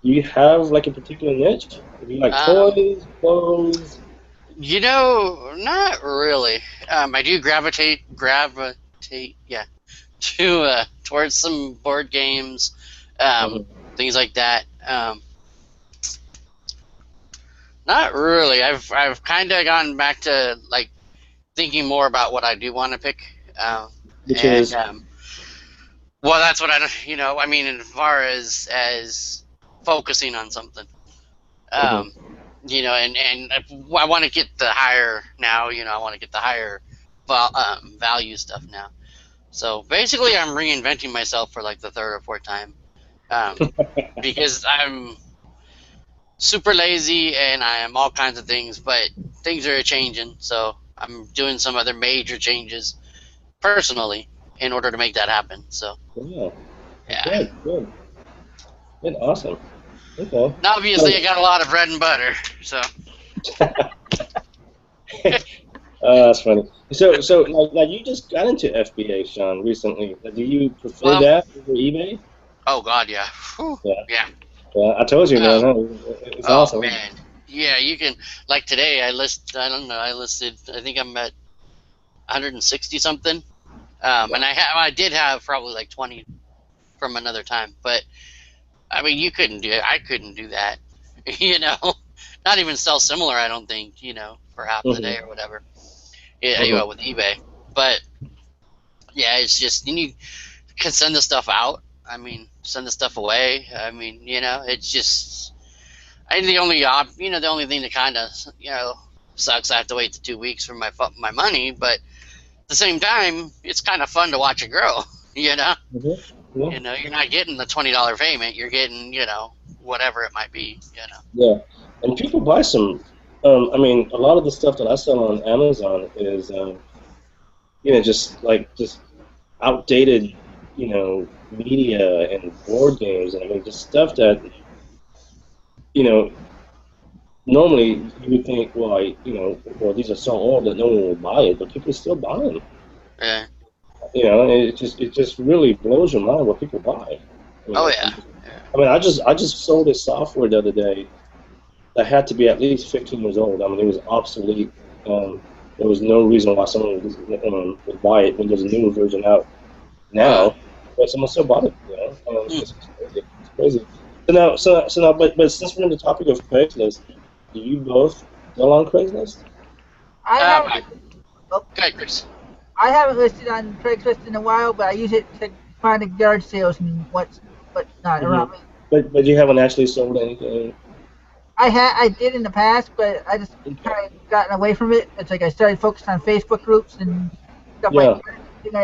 do you have like a particular niche? Do you like Um, toys, clothes? not really. I do gravitate, yeah, to towards some board games, um, Hmm. things like that. Not really. I've kind of gone back to like thinking more about what I do want to pick, Which and is, well, that's what I mean, as far as focusing on something, hmm um, and I want to get the higher now. I want to get the higher value stuff now. So basically, I'm reinventing myself for like the third or fourth time, um, because I'm super lazy and I am all kinds of things, but things are changing. So I'm doing some other major changes personally in order to make that happen. So yeah, yeah. good, awesome. Okay. And obviously, I So, got a lot of bread and butter. So that's funny. So now you just got into FBA, Sean, recently. Do you prefer well, that over eBay? oh god, yeah. Whew, Yeah. yeah. Yeah, I told you, man. Um, Huh? It's oh awesome. man, yeah. You can like today. I don't know. I listed. I think I'm at 160 something. And I did have probably like 20 from another time, but I mean, you couldn't do it. I couldn't do that. you know, Not even sell similar. I don't think. For half the day Hmm. or whatever. Yeah, you Hmm. with eBay, but yeah, it's just you can send the stuff out. I mean, send the stuff away. I mean, it's just. I think the only thing that kind of sucks. I have to wait the 2 weeks for my money, but at the same time, it's kind of fun to watch it grow. Mm-hmm. Yeah. You're not getting the $20 payment. You're getting whatever it might be. Yeah, and people buy some. I mean, a lot of the stuff that I sell on Amazon is, just outdated, media and board games, and I mean, just stuff that, you know, normally you would think, well, these are so old that no one will buy it, but people still buy them. Yeah. And it just really blows your mind what people buy. Oh yeah. I mean, I just sold a software the other day that had to be at least 15 years old. I mean, it was obsolete. There was no reason why someone would buy it when there's a newer version out now, but someone still bought it. It's crazy. It's crazy. But since we're on the topic of Craigslist, do you both sell on Craigslist? I Okay, Chris. haven't listed on Craigslist in a while, but I use it to find the yard sales and what's not around me. But you haven't actually sold anything. I did in the past, but I just kind of gotten away from it. It's like I started focusing on Facebook groups and stuff like that.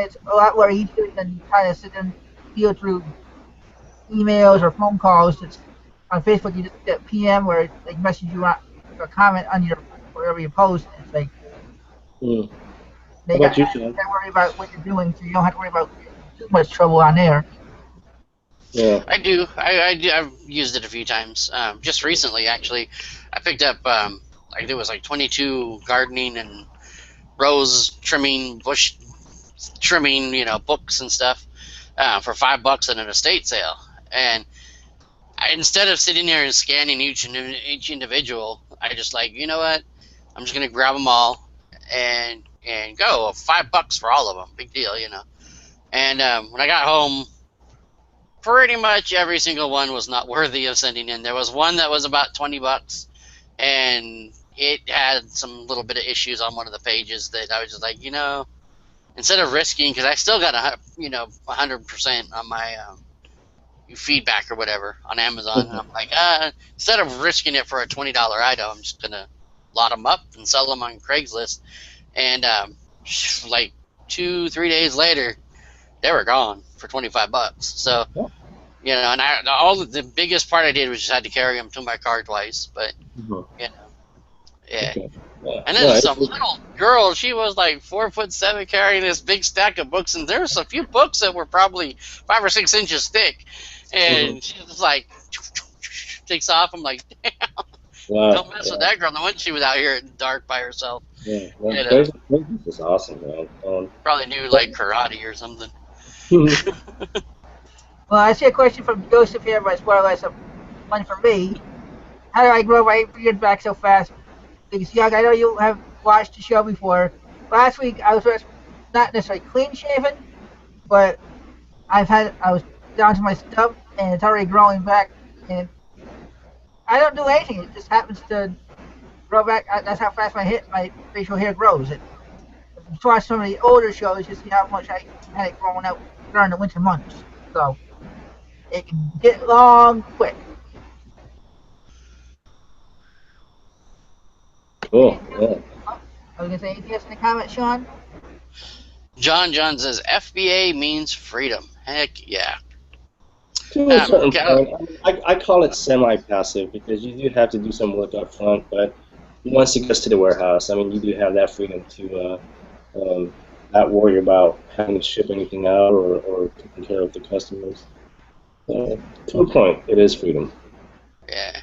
It's a lot more easier than trying to sit and deal through emails or phone calls. It's on Facebook. You just get PM where they message you or comment on your wherever you post. It's like they got to worry about what you're doing, so you don't have to worry about too much trouble on there. Yeah. I do. I've used it a few times. Just recently, actually, I picked up. It was like 22 gardening and rose trimming, bush trimming, books and stuff for $5 at an estate sale. And instead of sitting there and scanning each individual, I just you know what? I'm just gonna grab them all and go $5 for all of them. Big deal, And when I got home, pretty much every single one was not worthy of sending in. There was one that was about $20, and it had some little bit of issues on one of the pages that I was just instead of risking, because I still got 100% on my feedback or whatever on Amazon, and I'm like, instead of risking it for a $20 item, I'm just gonna lot them up and sell them on Craigslist. And 2-3 days later, they were gone for $25. So, and the biggest part I did was just had to carry them to my car twice. But, yeah. Okay. Yeah. And then some little girl, she was like 4'7", carrying this big stack of books, and there were a few books that were probably 5 or 6 inches thick, and she was like, takes off. I'm like, damn. Wow. Don't mess with that girl. No wonder she was out here in the dark by herself. Yeah, Craigslist is awesome, man. Probably knew karate or something. Well, I see a question from Joseph here, but it's more or less one for me. How do I grow my beard back so fast? Because, Young, I know you have watched the show before. Last week, I was not necessarily clean shaven, but I was down to my stub, and it's already growing back. And I don't do anything. It just happens to grow back. That's how fast my facial hair grows. If you watch some of the older shows, you see how much I had it growing out during the winter months. So it can get long quick. Cool. Yeah. I was going to say, anything else in the comments, Sean? John says, FBA means freedom. Heck yeah. To a certain point, I call it semi-passive because you do have to do some work up front, but once it gets to the warehouse, I mean, you do have that freedom to not worry about having to ship anything out or taking care of the customers. To a point, it is freedom. Yeah.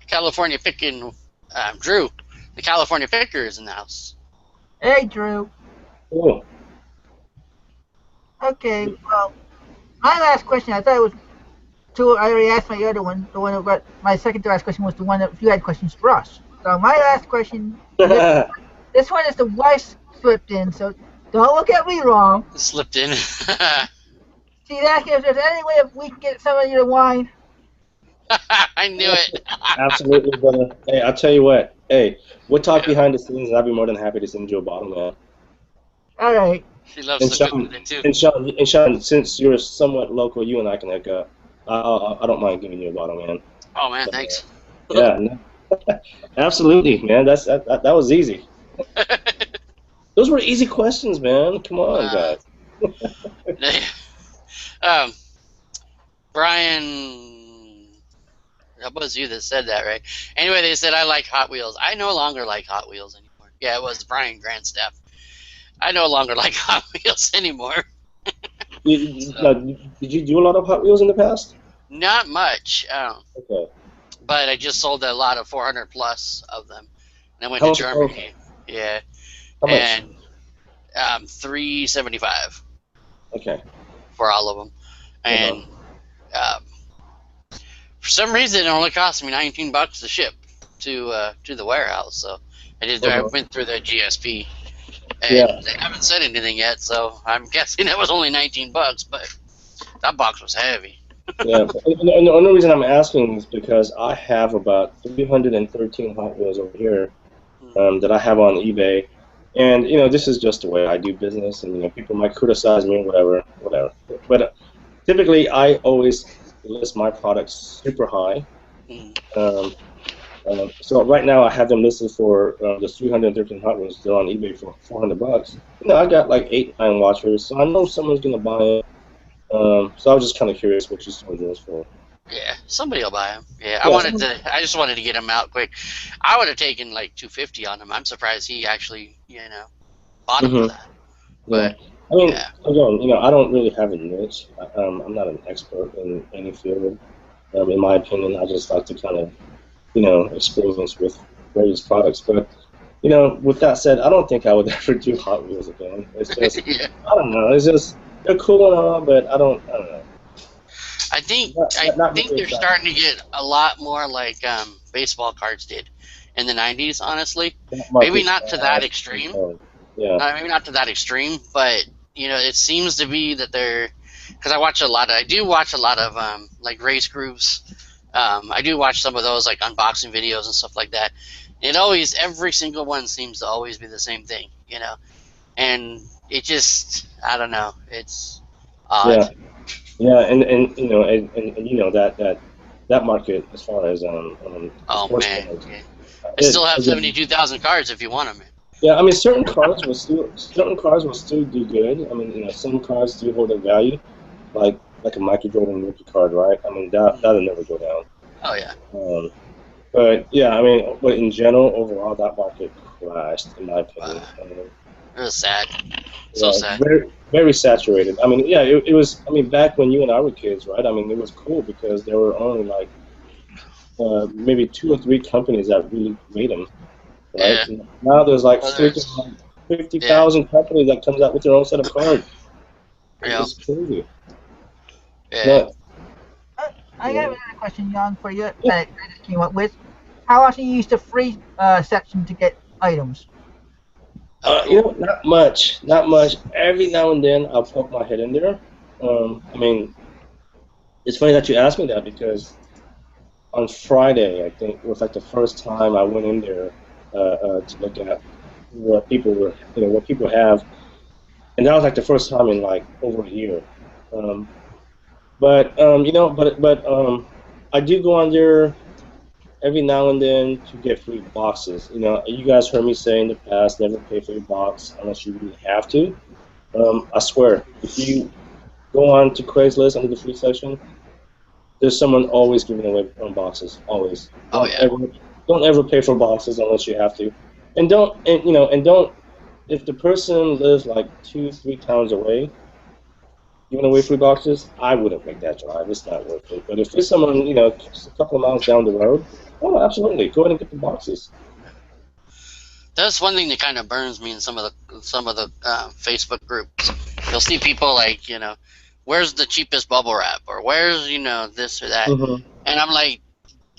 California picking, Drew. The California Picker is in the house. Hey, Drew. Cool. Okay, well, my last question, I thought it was I already asked my other one. But my second to last question was the one that you had questions for us. So my last question, this one is the wife slipped in, so don't look at me wrong. Slipped in. She's asking if there's any way we can get some of your wine. I knew it. Absolutely, brother. Hey, I'll tell you what. Hey, we'll talk behind the scenes, and I'll be more than happy to send you a bottle, man. All right. She loves And to cook Sean, with it too. and Sean, since you're somewhat local, you and I can hook up. I don't mind giving you a bottle, man. Oh man, But, thanks. yeah, no, absolutely, man. That was easy. Those were easy questions, man. Come on, uh, guys. um, Brian, that was you that said that, right? Anyway, they said I like Hot Wheels. I no longer like Hot Wheels anymore. Yeah, it was Brian Grandstaff. I no longer like Hot Wheels anymore. So, Did you do a lot of Hot Wheels in the past? not much, Okay. but I just sold a lot of 400 plus of them. And I went How to much? Germany. Yeah, How much? and 375 Okay. for all of them. Uh-huh. And um, for some reason, it only cost me $19 to ship to the warehouse. So I Uh-huh. went through the GSP, and Yeah. they haven't said anything yet. So I'm guessing that was only $19, but that box was heavy. Yeah. And the only reason I'm asking is because I have about 313 Hot Wheels over here that I have on eBay. And, this is just the way I do business. And, people might criticize me, whatever, whatever. But typically, I always list my products super high. Mm. So right now, I have them listed for the 313 Hot Wheels. They're on eBay for $400. I got like 8, 9 watchers, so I know someone's going to buy it. So I was just kind of curious what you sold yours for. Yeah, somebody will buy them. Yeah, Yeah. I just wanted to get them out quick. I would have taken like 250 on them. I'm surprised he actually, bought them for that. Yeah. But I mean, yeah, again, I don't really have a niche. I'm not an expert in any field. In my opinion, I just like to kind of, experience with various products. But, with that said, I don't think I would ever do Hot Wheels again. It's just, yeah. I don't know. It's just, they're cool and all, but I don't know. I think Not they're really exciting. starting to get a lot more like baseball cards did in the '90s. Honestly, That maybe market's not to that fast. extreme. Yeah. Maybe not to that extreme, but it seems to be that they're because I do watch a lot of like race groups. I do watch some of those like unboxing videos and stuff like that. Every single one seems to always be the same thing, and it just I don't know, it's odd. Yeah. Yeah, and that market as far as Oh sports man, cards, yeah. I still have again, 72,000 cards if you want them. yeah, I mean certain cards will still do good. I mean, some cards do hold their value, like a Michael Jordan rookie card, right? I mean that'll never go down. Oh yeah, But yeah, I mean, but in general, overall, that market crashed, in my opinion. it was sad, so Yeah, sad. very, very saturated. I mean, yeah, it was. I mean, back when you and I were kids, right? I mean, it was cool because there were only like maybe 2 or 3 companies that really made them, right? Yeah, Now there's like well, freaking there's like fifty yeah, thousand companies that comes out with their own set of cards. yeah, It's crazy. It's yeah. nuts. I have another question, Jan, for you Yeah. that I just came up with. How often you use the free section to get items? Oh, cool. Not much, not much. Every now and then I'll poke my head in there. I mean, it's funny that you asked me that because on Friday, I think was like the first time I went in there to look at what people were, what people have, and that was like the first time in like over a year. Um, but I do go on there every now and then to get free boxes. You guys heard me say in the past, never pay for your box unless you really have to. I swear, if you go on to Craigslist under the free section, there's someone always giving away boxes. Always. Oh yeah, Don't ever pay for boxes unless you have to, and don't. If the person lives like 2, 3 towns away, giving away free boxes, I wouldn't make that drive. It's not worth it. But if it's someone just a couple of miles down the road, oh, absolutely, go ahead and get the boxes. that's one thing that kind of burns me in some of the Facebook groups. You'll see people like where's the cheapest bubble wrap or where's this or that, Mm-hmm. and I'm like,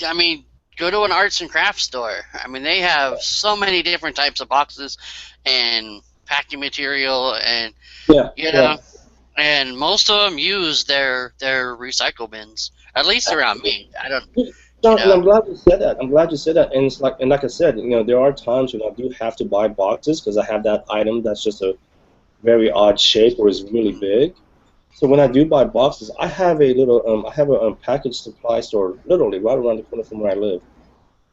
I mean, go to an arts and crafts store. I mean, they have so many different types of boxes and packing material, and Yeah. know, and most of them use their recycle bins. At least around me, I don't. No, and I'm glad you said that. And it's like I said, there are times when I do have to buy boxes because I have that item that's just a very odd shape or is really big. So when I do buy boxes, I have a little I have a package supply store literally right around the corner from where I live,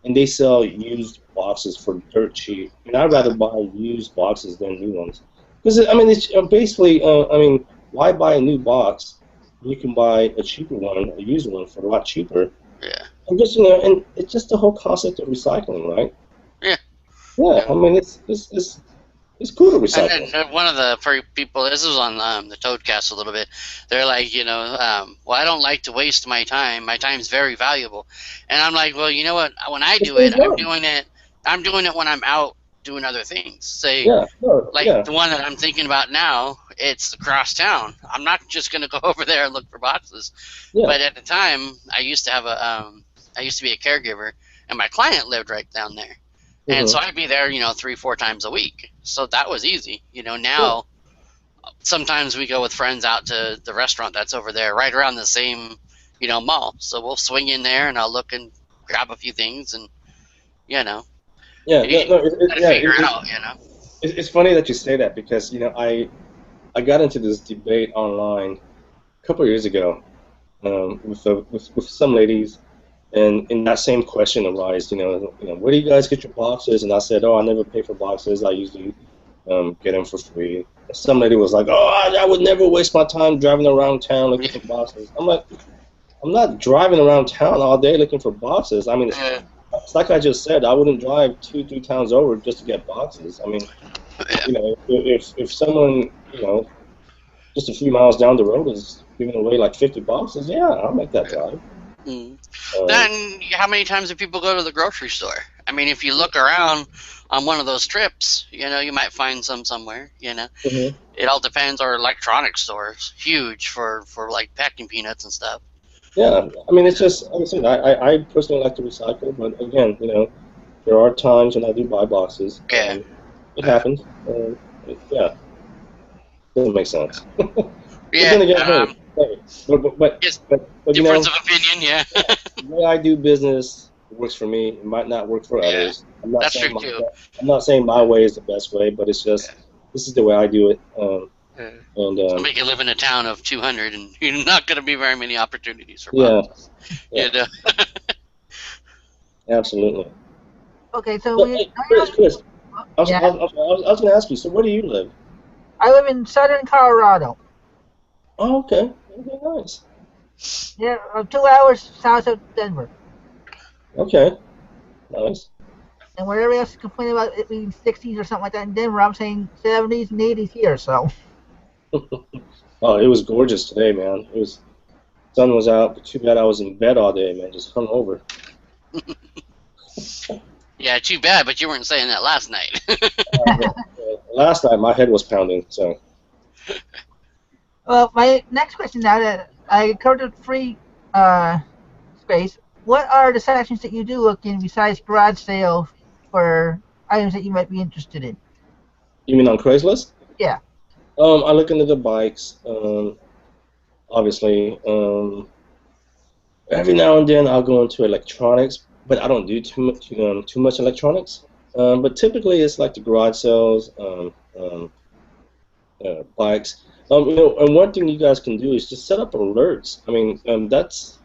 and they sell used boxes for dirt cheap. And I'd rather buy used boxes than new ones, because I mean it's basically I mean, why buy a new box? You can buy a cheaper one, a used one for a lot cheaper. Yeah. And just and it's just the whole concept of recycling, right? Yeah. Yeah, I mean it's cool to recycle. And then one of the people, this was on the Toadcast a little bit. They're like, well, I don't like to waste my time. My time's very valuable. And I'm like, well, you know what? When I do it, I'm doing it when I'm out doing other things. Say, Yeah, no, like yeah, the one that I'm thinking about now, it's across town. I'm not just going to go over there and look for boxes. yeah. But at the time, I used to have I used to be a caregiver, and my client lived right down there. And so I'd be there, 3-4 times a week. So that was easy. Now sometimes we go with friends out to the restaurant that's over there, right around the same, mall. So we'll swing in there, and I'll look and grab a few things, and Yeah, no, gotta figure it out. it's funny that you say that because I got into this debate online a couple of years ago with some ladies, and in that same question arose, where do you guys get your boxes? And I said, oh, I never pay for boxes. I usually get them for free. And some lady was like, oh, I would never waste my time driving around town looking for boxes. I'm like, I'm not driving around town all day looking for boxes. I mean, it's like I just said, I wouldn't drive 2-3 towns over just to get boxes. I mean, if someone, just a few miles down the road is giving away like 50 boxes, yeah, I'll make that drive. Then how many times do people go to the grocery store? I mean, if you look around on one of those trips, you might find some somewhere. It all depends. Or electronics stores, huge for like packing peanuts and stuff. Yeah, I mean, it's just, like I said, I personally like to recycle, but again, there are times when I do buy boxes. Yeah. It happens. Yeah, doesn't make sense. Yeah. But then again, but Difference of opinion, yeah. The way I do business works for me. It might not work for others. That's true too. I'm not saying my way is the best way, but it's just this is the way I do it. Somebody can live in a town of 200, and you're not going to be very many opportunities for boxes. Yeah. Absolutely. Okay, so Chris, I was going to ask you. So where do you live? I live in southern Colorado. Oh, okay. Okay, nice. Yeah, 2 hours south of Denver. Okay, nice. And where everybody else is complaining about it being 60s or something like that in Denver, I'm saying 70s and 80s here. So. Oh, it was gorgeous today, man. Sun was out, but too bad I was in bed all day, man. Just hung over. Yeah, too bad, but you weren't saying that last night. Last night my head was pounding. So. Well, my next question now that I covered the free space, what are the sections that you do look in besides garage sale for items that you might be interested in? You mean on Craigslist? Yeah. I look into the bikes, obviously. Every now and then I'll go into electronics, but I don't do too much electronics. But typically it's like the garage sales, bikes. And one thing you guys can do is just set up alerts. I mean, that's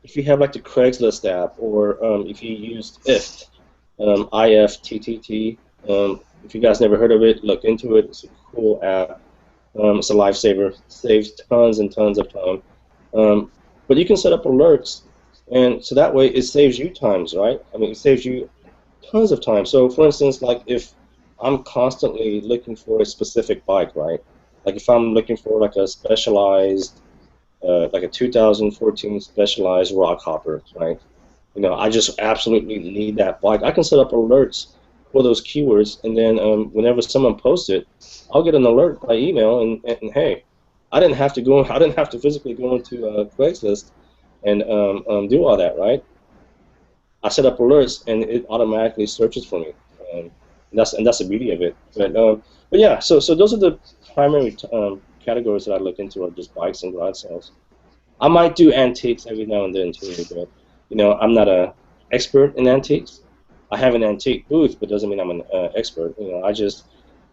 if you have like the Craigslist app, or if you use thrift, IFTTT. If you guys never heard of it, look into it. It's a cool app. It's a lifesaver. Saves tons and tons of time. But you can set up alerts, and so that way it saves you times, right? I mean, it saves you tons of time. So, for instance, like if I'm constantly looking for a specific bike, right? Like if I'm looking for like a specialized, like a 2014 specialized rock hopper, right? I just absolutely need that bike. I can set up alerts for those keywords, and then whenever someone posts it, I'll get an alert by email, and hey, I didn't have to physically go into Craigslist and do all that, right? I set up alerts, and it automatically searches for me, and that's the beauty of it. But yeah, so those are the primary categories that I look into, are just bikes and garage sales. I might do antiques every now and then too, but I'm not an expert in antiques. I have an antique booth, but doesn't mean I'm an expert.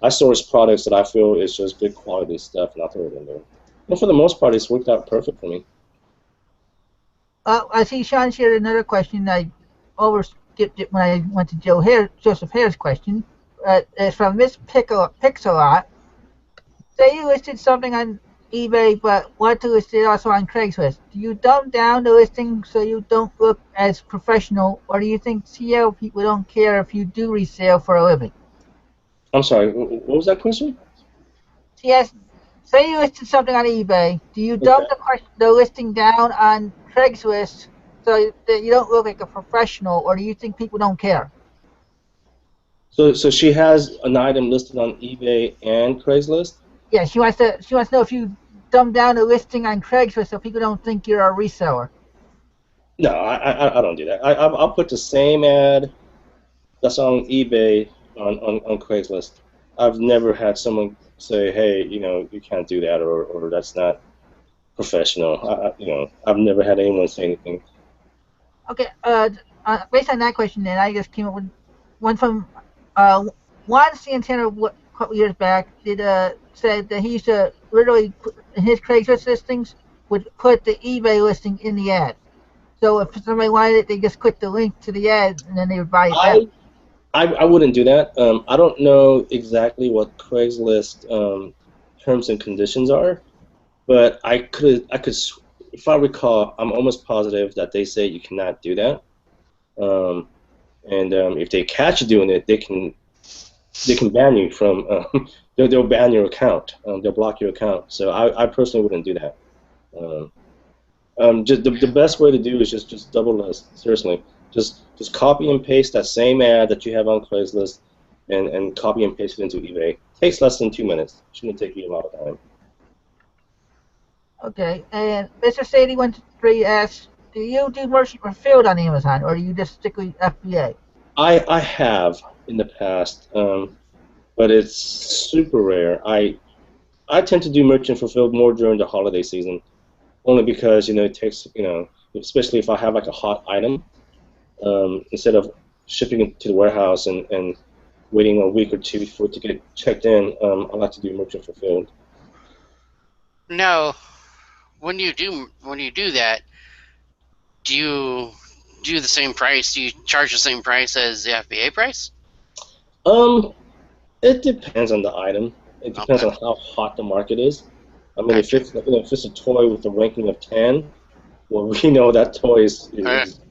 I source products that I feel is just good quality stuff, and I'll throw it in there. And for the most part, it's worked out perfect for me. I see Sean shared another question. I overskipped it when I went to Joseph Hare's question. It's from Miss Pixelot. Say you listed something on eBay, but want to list it also on Craigslist. Do you dumb down the listing so you don't look as professional, or do you think CL people don't care if you do resale for a living? I'm sorry, what was that question? Yes. Say you listed something on eBay. Do you dumb Okay. the listing down on Craigslist so that you don't look like a professional, or do you think people don't care? So she has an item listed on eBay and Craigslist? Yeah, she wants to know if you dumb down the listing on Craigslist so people don't think you're a reseller. No, I don't do that. I'll put the same ad that's on eBay on Craigslist. I've never had someone say, hey, you can't do that, or that's not professional. I've never had anyone say anything. Okay. Based on that question, then I just came up with one from uh, Juan Santana a couple years back. Did said that he used to literally put, in his Craigslist listings would put the eBay listing in the ad. So if somebody wanted it, they just click the link to the ad and then they would buy it that way. I wouldn't do that. I don't know exactly what Craigslist terms and conditions are, but if I recall, I'm almost positive that they say you cannot do that. Um, and if they catch you doing it, they can ban you from. They'll ban your account. They'll block your account. So I personally wouldn't do that. Um, just the best way to do is just double list. Seriously, just copy and paste that same ad that you have on Craigslist, and copy and paste it into eBay. Takes less than 2 minutes. Shouldn't take you a lot of time. Okay. And Mr. Sadie 123 asks, do you do merchant fulfilled on Amazon, or do you just stick with FBA? I have in the past, but it's super rare. I tend to do merchant fulfilled more during the holiday season, only because it takes especially if I have like a hot item, instead of shipping it to the warehouse and waiting a week or two for it to get checked in. I like to do merchant fulfilled. Now, when you do that, do you do the same price? Do you charge the same price as the FBA price? Um, it depends on the item. It depends Okay. on how hot the market is. I mean, Gotcha. if it's a toy with a ranking of 10, well, we know that toy is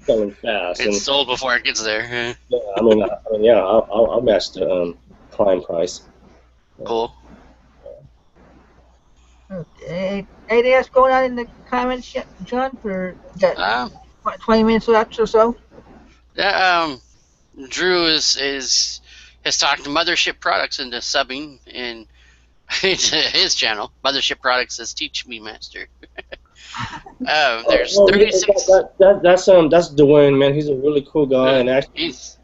selling fast, It's and sold before it gets there. yeah, yeah, I'll match the prime price. Cool. Okay. Anything else going on in the comments, John? For got Um, 20 minutes left or so. yeah, Drew is has talked Mothership Products into subbing in his channel. Mothership Products says, "Teach me, master." There's Oh, yeah, 36. that's Dwayne, man. He's a really cool guy, and actually, He's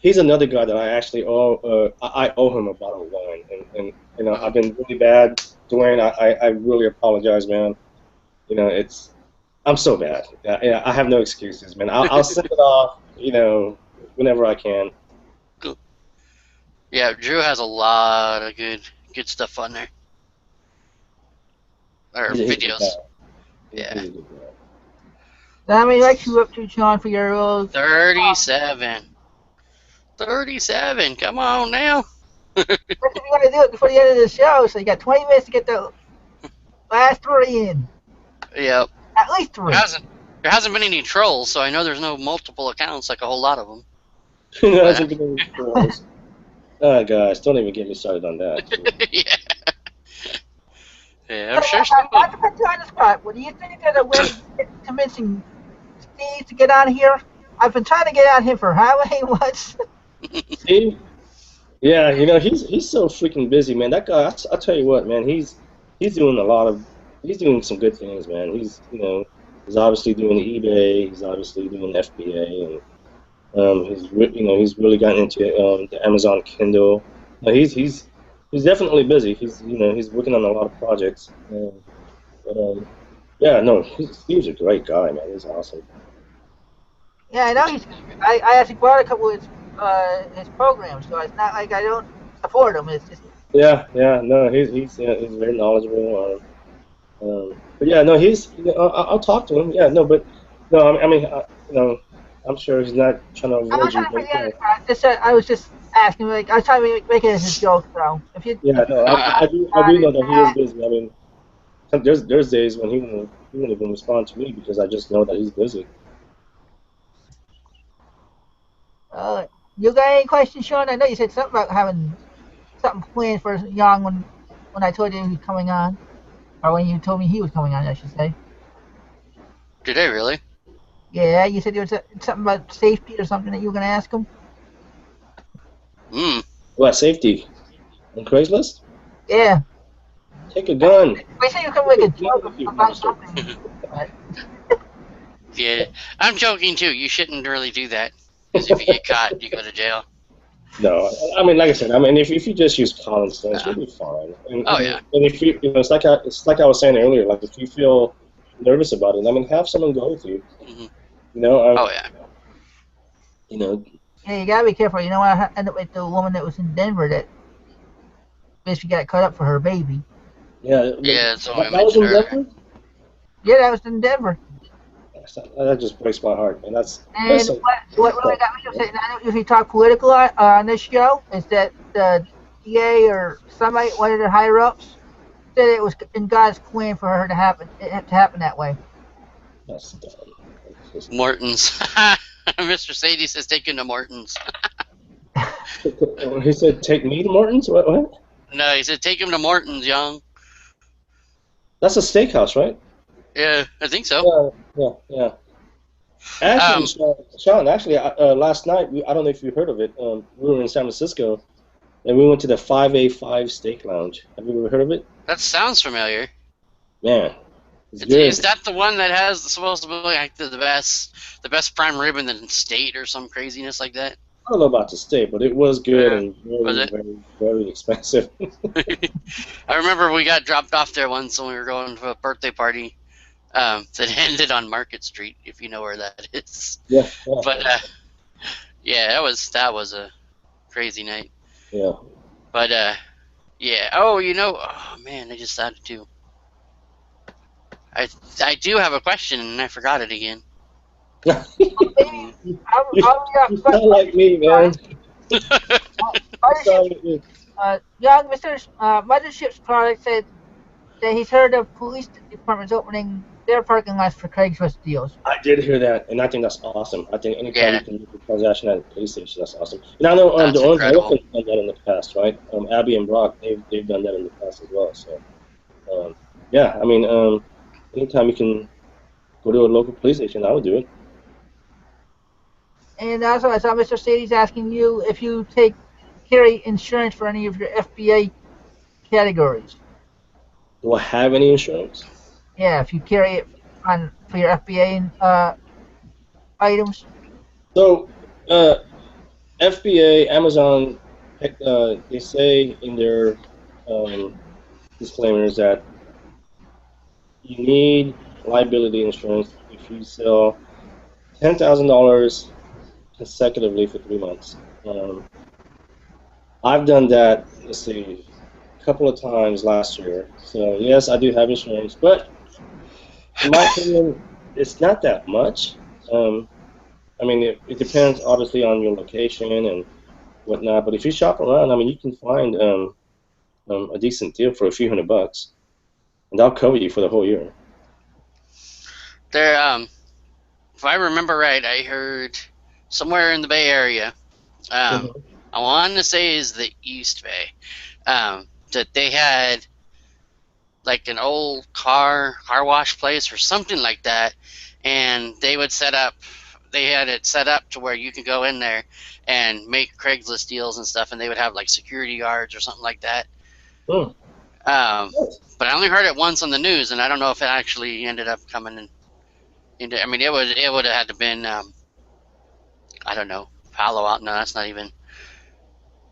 he's another guy that I actually I owe him a bottle of wine, and I've been really bad, Dwayne. I really apologize, man. I'm so bad. Yeah, I have no excuses, man. I'll send it off, whenever I can. cool. Yeah, Drew has a lot of good stuff on there, or He's a good guy. videos. Yeah, He's a good guy. So how many likes you up to, John, for your little? 37. 37. Come on now. What if you want to do it before the end of the show? So you got 20 minutes to get the last 3 in. Yep. At least 3. There hasn't been any trolls, so I know there's no multiple accounts like a whole lot of them. That's a good choice. Oh, guys, don't even get me started on that. Yeah. Yeah, I'm sure. Not to put you on the spot, what do you think of the way convincing Steve to get on here? I've been trying to get on him for how many months? Steve? Yeah, he's so freaking busy, man. That guy, I'll tell you what, man, he's doing some good things, man. He's obviously doing eBay, he's obviously doing FBA, and he's really gotten into the Amazon Kindle. He's definitely busy. He's working on a lot of projects. But yeah, no, Steve's a great guy, man. He's awesome. Yeah, I know I actually bought a couple of his programs, so it's not like I don't support him. It's just Yeah, yeah, no, he's very knowledgeable. But yeah, no, I'll talk to him. Yeah, no, but no, I'm sure he's not trying to I'm not avoid you. trying to But forget yeah, it. I was just asking, like, I was trying to make it as a joke, though. yeah, no, If Uh, I got do know it, that he is busy. I mean, there's days when he won't even respond to me because I just know that he's busy. uh, you got any questions, Sean? I know you said something about having something planned for Young when I told you he was coming on, or when you told me he was coming on, I should say. did I really? Yeah, you said there was something about safety or something that you were going to ask him. Hmm. What safety on Craigslist? Yeah, Take a gun. we said you could Take make a a gun joke with you. No, I'm about just joking. something, but Yeah, I'm joking too. You shouldn't really do that because if you get caught, you go to jail. No, I mean, like I said, I mean, if you just use common sense, Uh, you'll be fine. oh yeah. And if it's like I was saying earlier, like if you feel nervous about it, I mean, have someone go with you. Hmm. You know, Oh yeah. you know, yeah, you gotta be careful. You know, I ended up with the woman that was in Denver that basically got cut up for her baby. yeah, Yeah, someone that was mentioned in earlier. Denver. Yeah, that was in Denver. That just breaks my heart, and that's And listen. what really got me upset, and I don't usually talk political on this show, is that the DA or somebody, one of the higher ups, said it was in God's plan for her to happen, it to happen that way. That's dumb. It's just- Morton's. Mr. Sadie says take him to Morton's. he said, "Take me to Morton's." What? What? No, he said take him to Morton's, young. That's a steakhouse, right? Yeah, I think so. Yeah, yeah, yeah. Actually, Um, Sean, actually, last night I don't know if you heard of it. We were in San Francisco, and we went to the 5A5 Steak Lounge. Have you ever heard of it? that sounds familiar. Man, it's Is good. that the one that has supposed to be like the best prime rib in the state or some craziness like that? I don't know about the steak, but it was good Yeah, and was very, it? very, very expensive. I remember we got dropped off there once when we were going to a birthday party that ended on Market Street, if you know where that is. Yeah, yeah, But yeah, that was a crazy night. yeah. But yeah. Oh, oh man, I just thought it too. I I do have a question and I forgot it again. Maybe You, I'll you sound like me, man. You Mothership's, sound like me. young Mr. Mothership's product said that he's heard of police departments opening their parking lots for Craigslist deals. I did hear that, and I think that's awesome. I think anytime you Yeah, can make a transaction at a police station, that's awesome. And I know the that's Orange incredible. Elephant's done that in the past, right? Abby and Brock, they've done that in the past as well. So yeah, I mean, anytime you can go to a local police station, I would do it. And also, I saw Mr. Sadie's asking you if you carry insurance for any of your FBA categories. Do I have any insurance? Yeah, if you carry it on for your FBA items. So FBA, Amazon, they say in their um, disclaimers that you need liability insurance if you sell $10,000 consecutively for 3 months. I've done that, let's see, a couple of times last year. So yes, I do have insurance, but in my opinion, it's not that much. Um, I mean, it depends obviously on your location and whatnot. But if you shop around, I mean, you can find a decent deal for a few $100, and that'll cover you for the whole year. There, if I remember right, I heard somewhere in the Bay Area. Um, Mhm. I want to say is the East Bay. That they had like an old car wash place or something like that, and they had it set up to where you could go in there and make Craigslist deals and stuff, and they would have like security guards or something like that. Hmm. Um, Nice. but I only heard it once on the news, and I don't know if it actually ended up coming into. I mean, it would have had to been I don't know, Palo Alto. No, that's not even.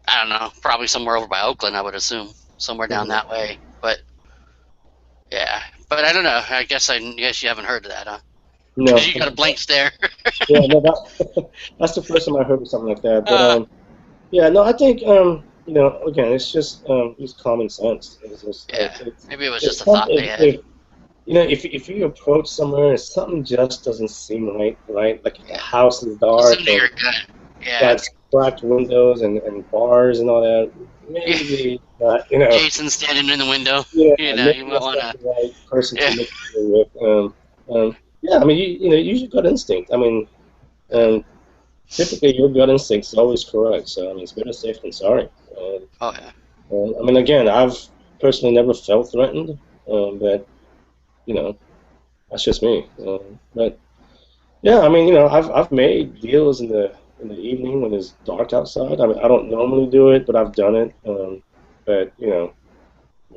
I don't know, probably somewhere over by Oakland, I would assume, somewhere down Mhm. that way. But yeah, but I don't know. I guess you haven't heard of that, huh? Because No, you got a blank stare. yeah, no, that's the first time I heard of something like that. But uh, yeah, no, I think again, it's just common sense. It's just like Yeah, maybe it was it's just a thought they had. if you approach somewhere and something just doesn't seem right, like the Yeah, house is listen dark to and your gut. Yeah, got cracked windows and bars and all that, yeah. maybe not, Jason standing in the window. yeah, You maybe might that's want not to. the right person to Yeah. make a deal with. Yeah, I mean, use your gut instinct. I mean, um, typically your gut instinct is always correct. So I mean, it's better safe than sorry. Oh yeah. I mean, again, I've personally never felt threatened, but that's just me. But yeah, I mean, I've made deals in the evening when it's dark outside. I mean, I don't normally do it, but I've done it. But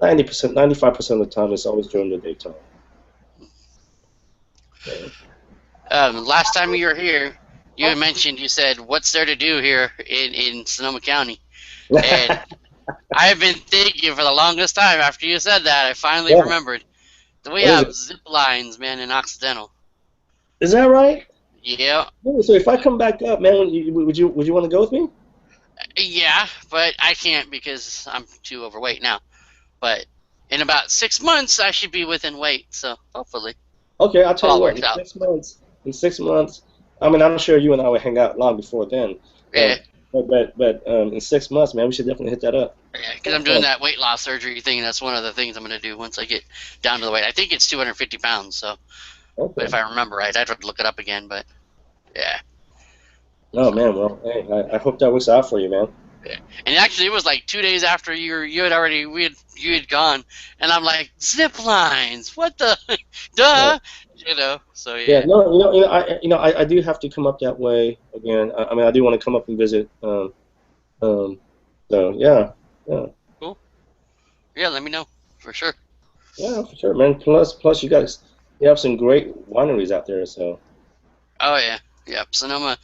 90%, 95% of the time, it's always during the daytime. Yeah. Last time you were here, you Oh, had mentioned, you said, "What's there to do here in Sonoma County?" And I have been thinking for the longest time. After you said that, I finally Yeah. remembered that we What is have it? zip lines, man, in Occidental. Is that right? Yeah, Yeah, so if I come back up, man, would you want to go with me? yeah, but I can't because I'm too overweight now. But in about 6 months, I should be within weight. So hopefully, Okay, I'll it tell you all what. works out. In 6 months, I mean, I'm sure you and I will hang out long before then. Yeah, In 6 months, man, we should definitely hit that up. yeah, because Have I'm doing fun. that weight loss surgery thing. That's one of the things I'm going to do once I get down to the weight. I think it's 250 pounds. So, but if Okay. I remember right, I'd have to look it up again. But yeah, Oh so. man, well, hey, I hope that works out for you, man. Yeah. And actually, it was like 2 days after you had already you had gone, and I'm like, zip lines, what the, Yeah. duh, So Yeah, yeah. no, I do have to come up that way again. I mean, I do want to come up and visit. Um, so yeah, yeah, Cool. Yeah, let me know for sure. yeah, for sure, man. Plus, you have some great wineries out there. So Oh yeah, yep. Sonoma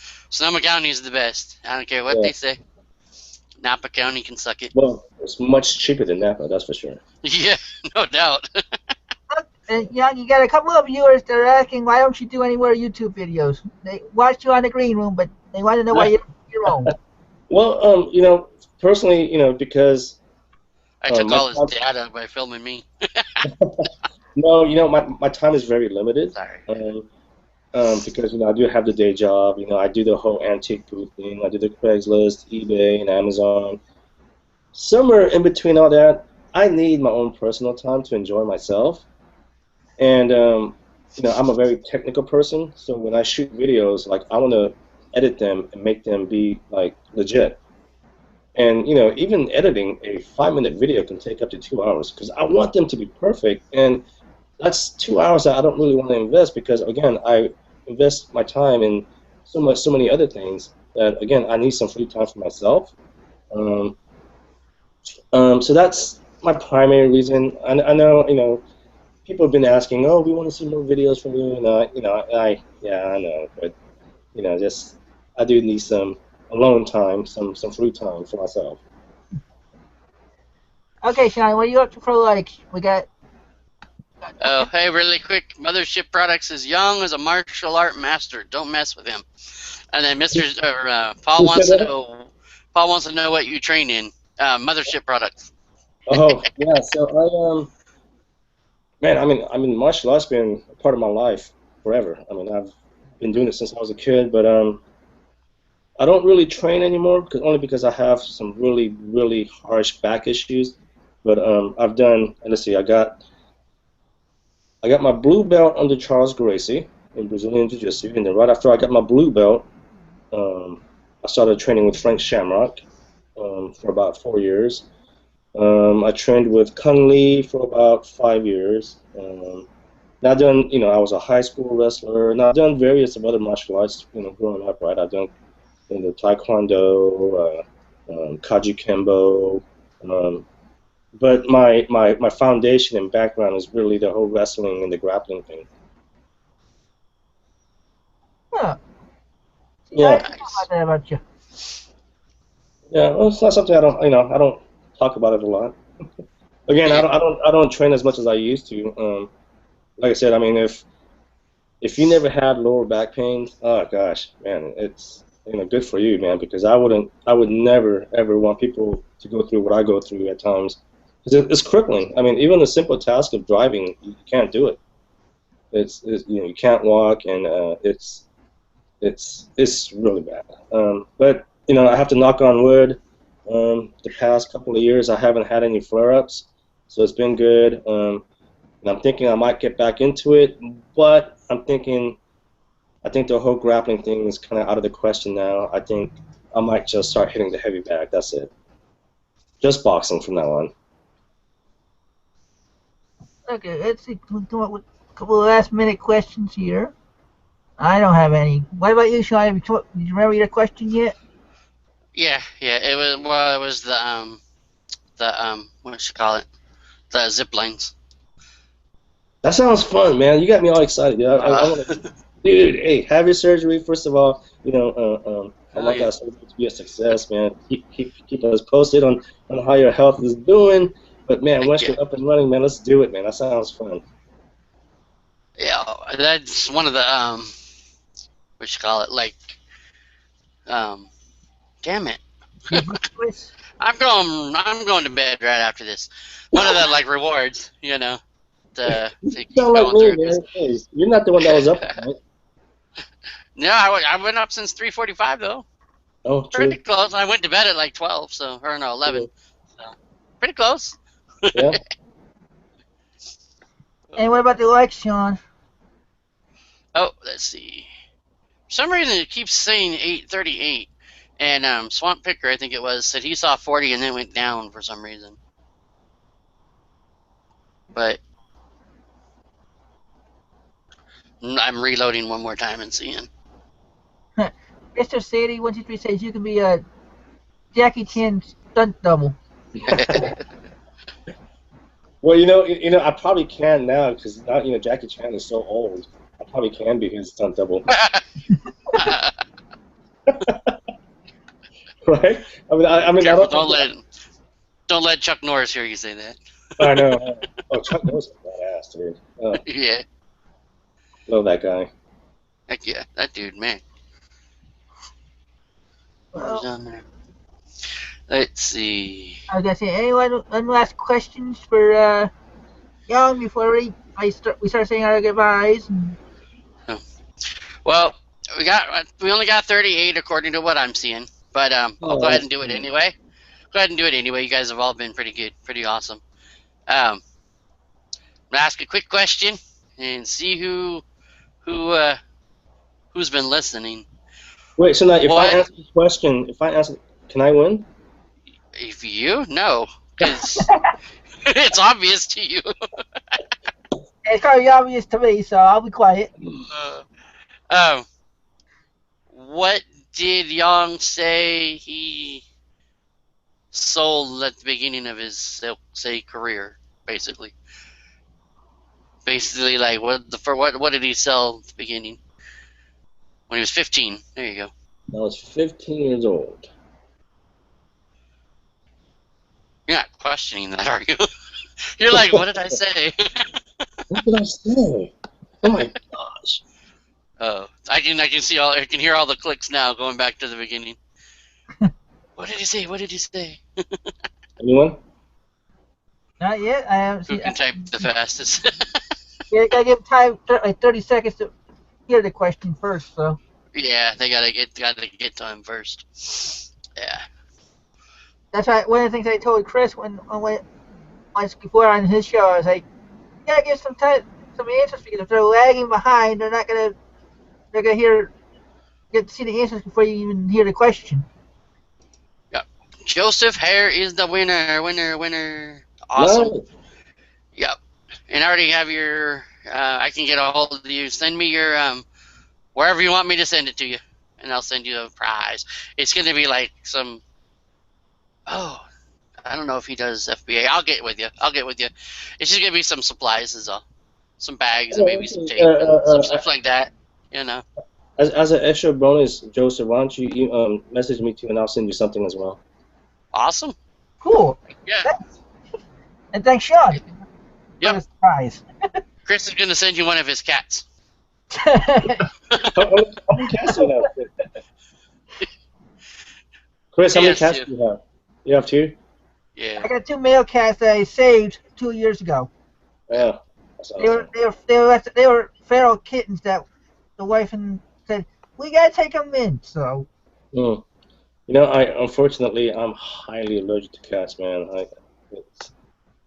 County is the best. I don't care what yeah, they say. Napa County can suck it. well, it's much cheaper than Napa, that's for sure. Yeah, no doubt. and you got a couple of viewers that are asking why don't you do any more YouTube videos? They watched you on the green room, but they want to know why you don't do your own. Well, personally, because I took my all his time, data by filming me. no, my time is very limited. Sorry. Because I do have the day job. I do the whole antique booth thing. I do the Craigslist, eBay, and Amazon. Somewhere in between all that, I need my own personal time to enjoy myself. And I'm a very technical person, so when I shoot videos, like I want to edit them and make them be like legit. And even editing a 5-minute video can take up to 2 hours because I want them to be perfect. And that's 2 hours that I don't really want to invest because again, I invest my time in so many other things that again I need some free time for myself. Um, so that's my primary reason. I know people have been asking, oh, we want to see more videos from you, and yeah, I know, but just I do need some alone time, some free time for myself. Okay, Sean, what are you up to for likes? We got Oh, hey, really quick. Mothership Products is young as a martial art master. Don't mess with him. And then Paul Who said wants to that? know. Paul wants to know what you train in. Mothership Products. Oh, yeah. So man, I mean, martial arts been a part of my life forever. I mean, I've been doing it since I was a kid, but I don't really train anymore only because I have some really, really harsh back issues. But I've done, and let's see, I got my blue belt under Charles Gracie in Brazilian Jiu-Jitsu, and then right after I got my blue belt, I started training with Frank Shamrock for about 4 years. I trained with Kung Lee for about 5 years. Now I've done, I was a high school wrestler, and I've done various of other martial arts, growing up, right? I've done, Taekwondo, Kaji Kembo, um, but my foundation and background is really the whole wrestling and the grappling thing. huh. See, I Yeah, didn't know Nice. about that about you. yeah. Well, it's not something I don't talk about it a lot. Again, Yeah. I don't train as much as I used to. Like I said, I mean, if you never had lower back pain, oh gosh, man, good for you, man. Because I would never ever want people to go through what I go through at times. Because it's crippling. I mean, even the simple task of driving, you can't do it. It's you can't walk, and it's really bad. But I have to knock on wood. The past couple of years, I haven't had any flare-ups, so it's been good. And I'm thinking I might get back into it, but I think the whole grappling thing is kind of out of the question now. I think I might just start hitting the heavy bag. That's it. Just boxing from now on. Okay, let's see. We'll come up with a couple of last-minute questions here. I don't have any. What about you, Sean? Did you remember your question yet? Yeah. It was the what you call it? The zip lines. That sounds fun, man. You got me all excited. I want to, dude. Hey, have your surgery first of all. I want that surgery to be a success, man. Keep us posted on how your health is doing. But man, once you're up and running, man, let's do it, man. That sounds fun. Yeah, that's one of the what you call it? Like, damn it. I'm going to bed right after this. One of the like rewards, to keep going through. Man. Hey, you're not the one that was up, right? No, I went up since 3:45 though. Oh, true. Pretty close. I went to bed at like 12, or no, 11. So, pretty close. Yeah. And what about the likes, Sean? Oh, let's see. For some reason, it keeps saying 838. And Swamp Picker, I think it was, said he saw 40 and then went down for some reason. But I'm reloading one more time and seeing. Mr. Sadie 123 says you can be a Jackie Chan stunt double. Well, I probably can now because now Jackie Chan is so old. I probably can be his stunt double. Right? I mean, Careful, don't let Chuck Norris hear you say that. I know. Oh, Chuck Norris is badass, dude. Oh, Yeah. love that guy. Heck yeah, that dude, man. Who's on there? Let's see. I was gonna say, anyone last questions for Young before we start saying our goodbyes? Well, we only got 38 according to what I'm seeing, but I'll go ahead and do it anyway. Go ahead and do it anyway. You guys have all been pretty good, pretty awesome. I'm gonna ask a quick question and see who's been listening. Wait, so now if I answer the question, can I win? If no, because it's obvious to you. It's probably obvious to me, so I'll be quiet. What did Young say he sold at the beginning of his career? Basically, like what did he sell at the beginning when he was 15? There you go. I was 15 years old. You're not questioning that, are you? You're like, what did I say? What did I say? Oh my gosh. Oh, I can hear all the clicks now going back to the beginning. What did he say? What did he say? Anyone? Not yet. I haven't Who seen. can type the fastest? Yeah, I gotta give time, like 30 seconds to hear the question first. So. Yeah, they gotta get to him first. Yeah. That's right. One of the things I told Chris once before on his show, I was like, "You gotta give some answers because if they're lagging behind, they're gonna get to see the answers before you even hear the question." Yep. Joseph Hare is the winner. Awesome. No. Yep. And I already have your. I can get a hold of you. Send me your wherever you want me to send it to you, and I'll send you a prize. It's gonna be like some. Oh, I don't know if he does FBA. I'll get with you. It's just gonna be some supplies, is all. Some bags and maybe some tape and some stuff like that. As an extra bonus, Joseph, why don't you message me too, and I'll send you something as well. Awesome. Cool. Yeah. And thanks, Sean. Yep. For the surprise. Chris is gonna send you one of his cats. How many cats do you have? Chris, how He many has cats two. do you have? You have two? Yeah. I got 2 male cats that I saved 2 years ago. Yeah, that's They awesome. were they were feral kittens that the wife and said we gotta take them in. So Mm. You know, unfortunately I'm highly allergic to cats, man.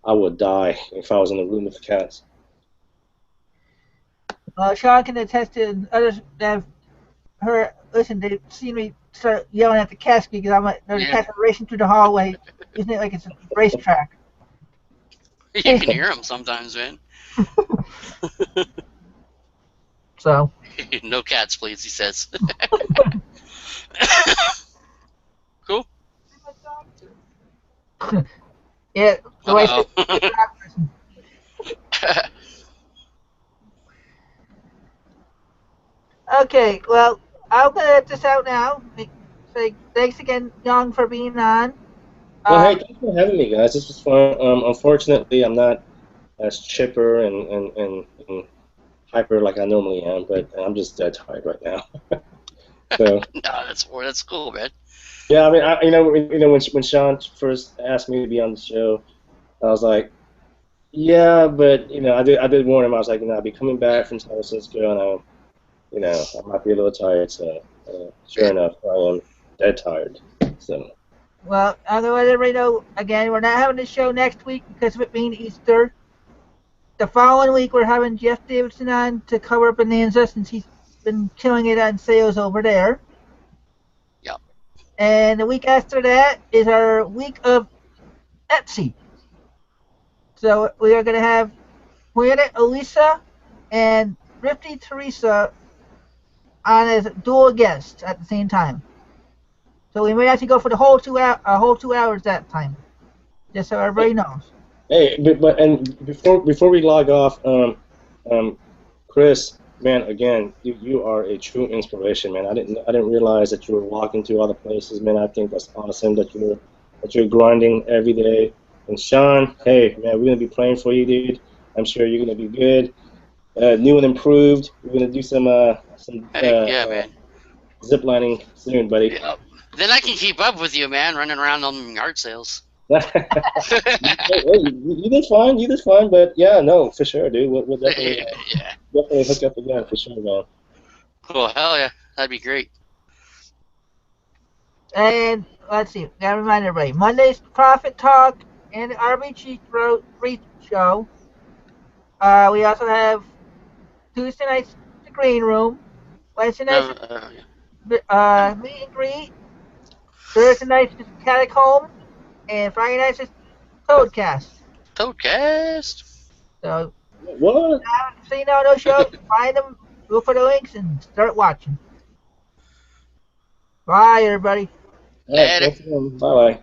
I would die if I was in a room with cats. Sean can attest to, and others that have heard. Listen, they see me start yelling at the cats because the Yeah. cats are racing through the hallway, isn't it like it's a racetrack? You can hear him sometimes, man. So No cats, please, he says. Cool. yeah, the wife said, Uh-oh. okay, well, I'm gonna let this out now. Say thanks again, Young, for being on. Well, Uh, hey, thanks for having me, guys. This was fun. Unfortunately, I'm not as chipper and hyper like I normally am, but I'm just dead tired right now. So, No, that's cool, man. yeah, I mean, when Sean first asked me to be on the show, I was like, yeah, but I did warn him. I was like, I'll be coming back from San Francisco, and I might be a little tired. So, sure enough, I am dead tired. So, well, I'm gonna let everybody know again. We're not having the show next week because of it being Easter. The following week, we're having Jeff Davidson on to cover Bonanza since he's been killing it on sales over there. Yep. And the week after that is our week of Etsy. So we are going to have Planet Elisa and Thrifty Teresa on as dual guests at the same time. So we may actually go for the whole 2 hours that time, just so everybody knows. hey, and before we log off, um, Chris, man, again, you are a true inspiration, man. I didn't realize that you were walking to other places, man. I think that's awesome that you're grinding every day. And Sean, hey, man, we're gonna be praying for you, dude. I'm sure you're gonna be good, new and improved. We're gonna do some Heck yeah, man. zip lining soon, buddy. Yep. Then I can keep up with you, man, running around on yard sales. You did fine. You did fine, but yeah, no, for sure, dude. We'll Yeah. definitely hook up again for sure, man. Cool. Hell yeah. That'd be great. And let's see, gotta remind everybody: Monday's Profit Talk and the RBG Show. We also have Tuesday night's The Green Room, Wednesday night's No, yeah. Meet and Greet, Thursday night's Catacomb, and Friday night's Toadcast. Toadcast. So, What? so you know those shows, find them, look for the links, and start watching. Bye, everybody. All right, Later. thanks again. Bye bye.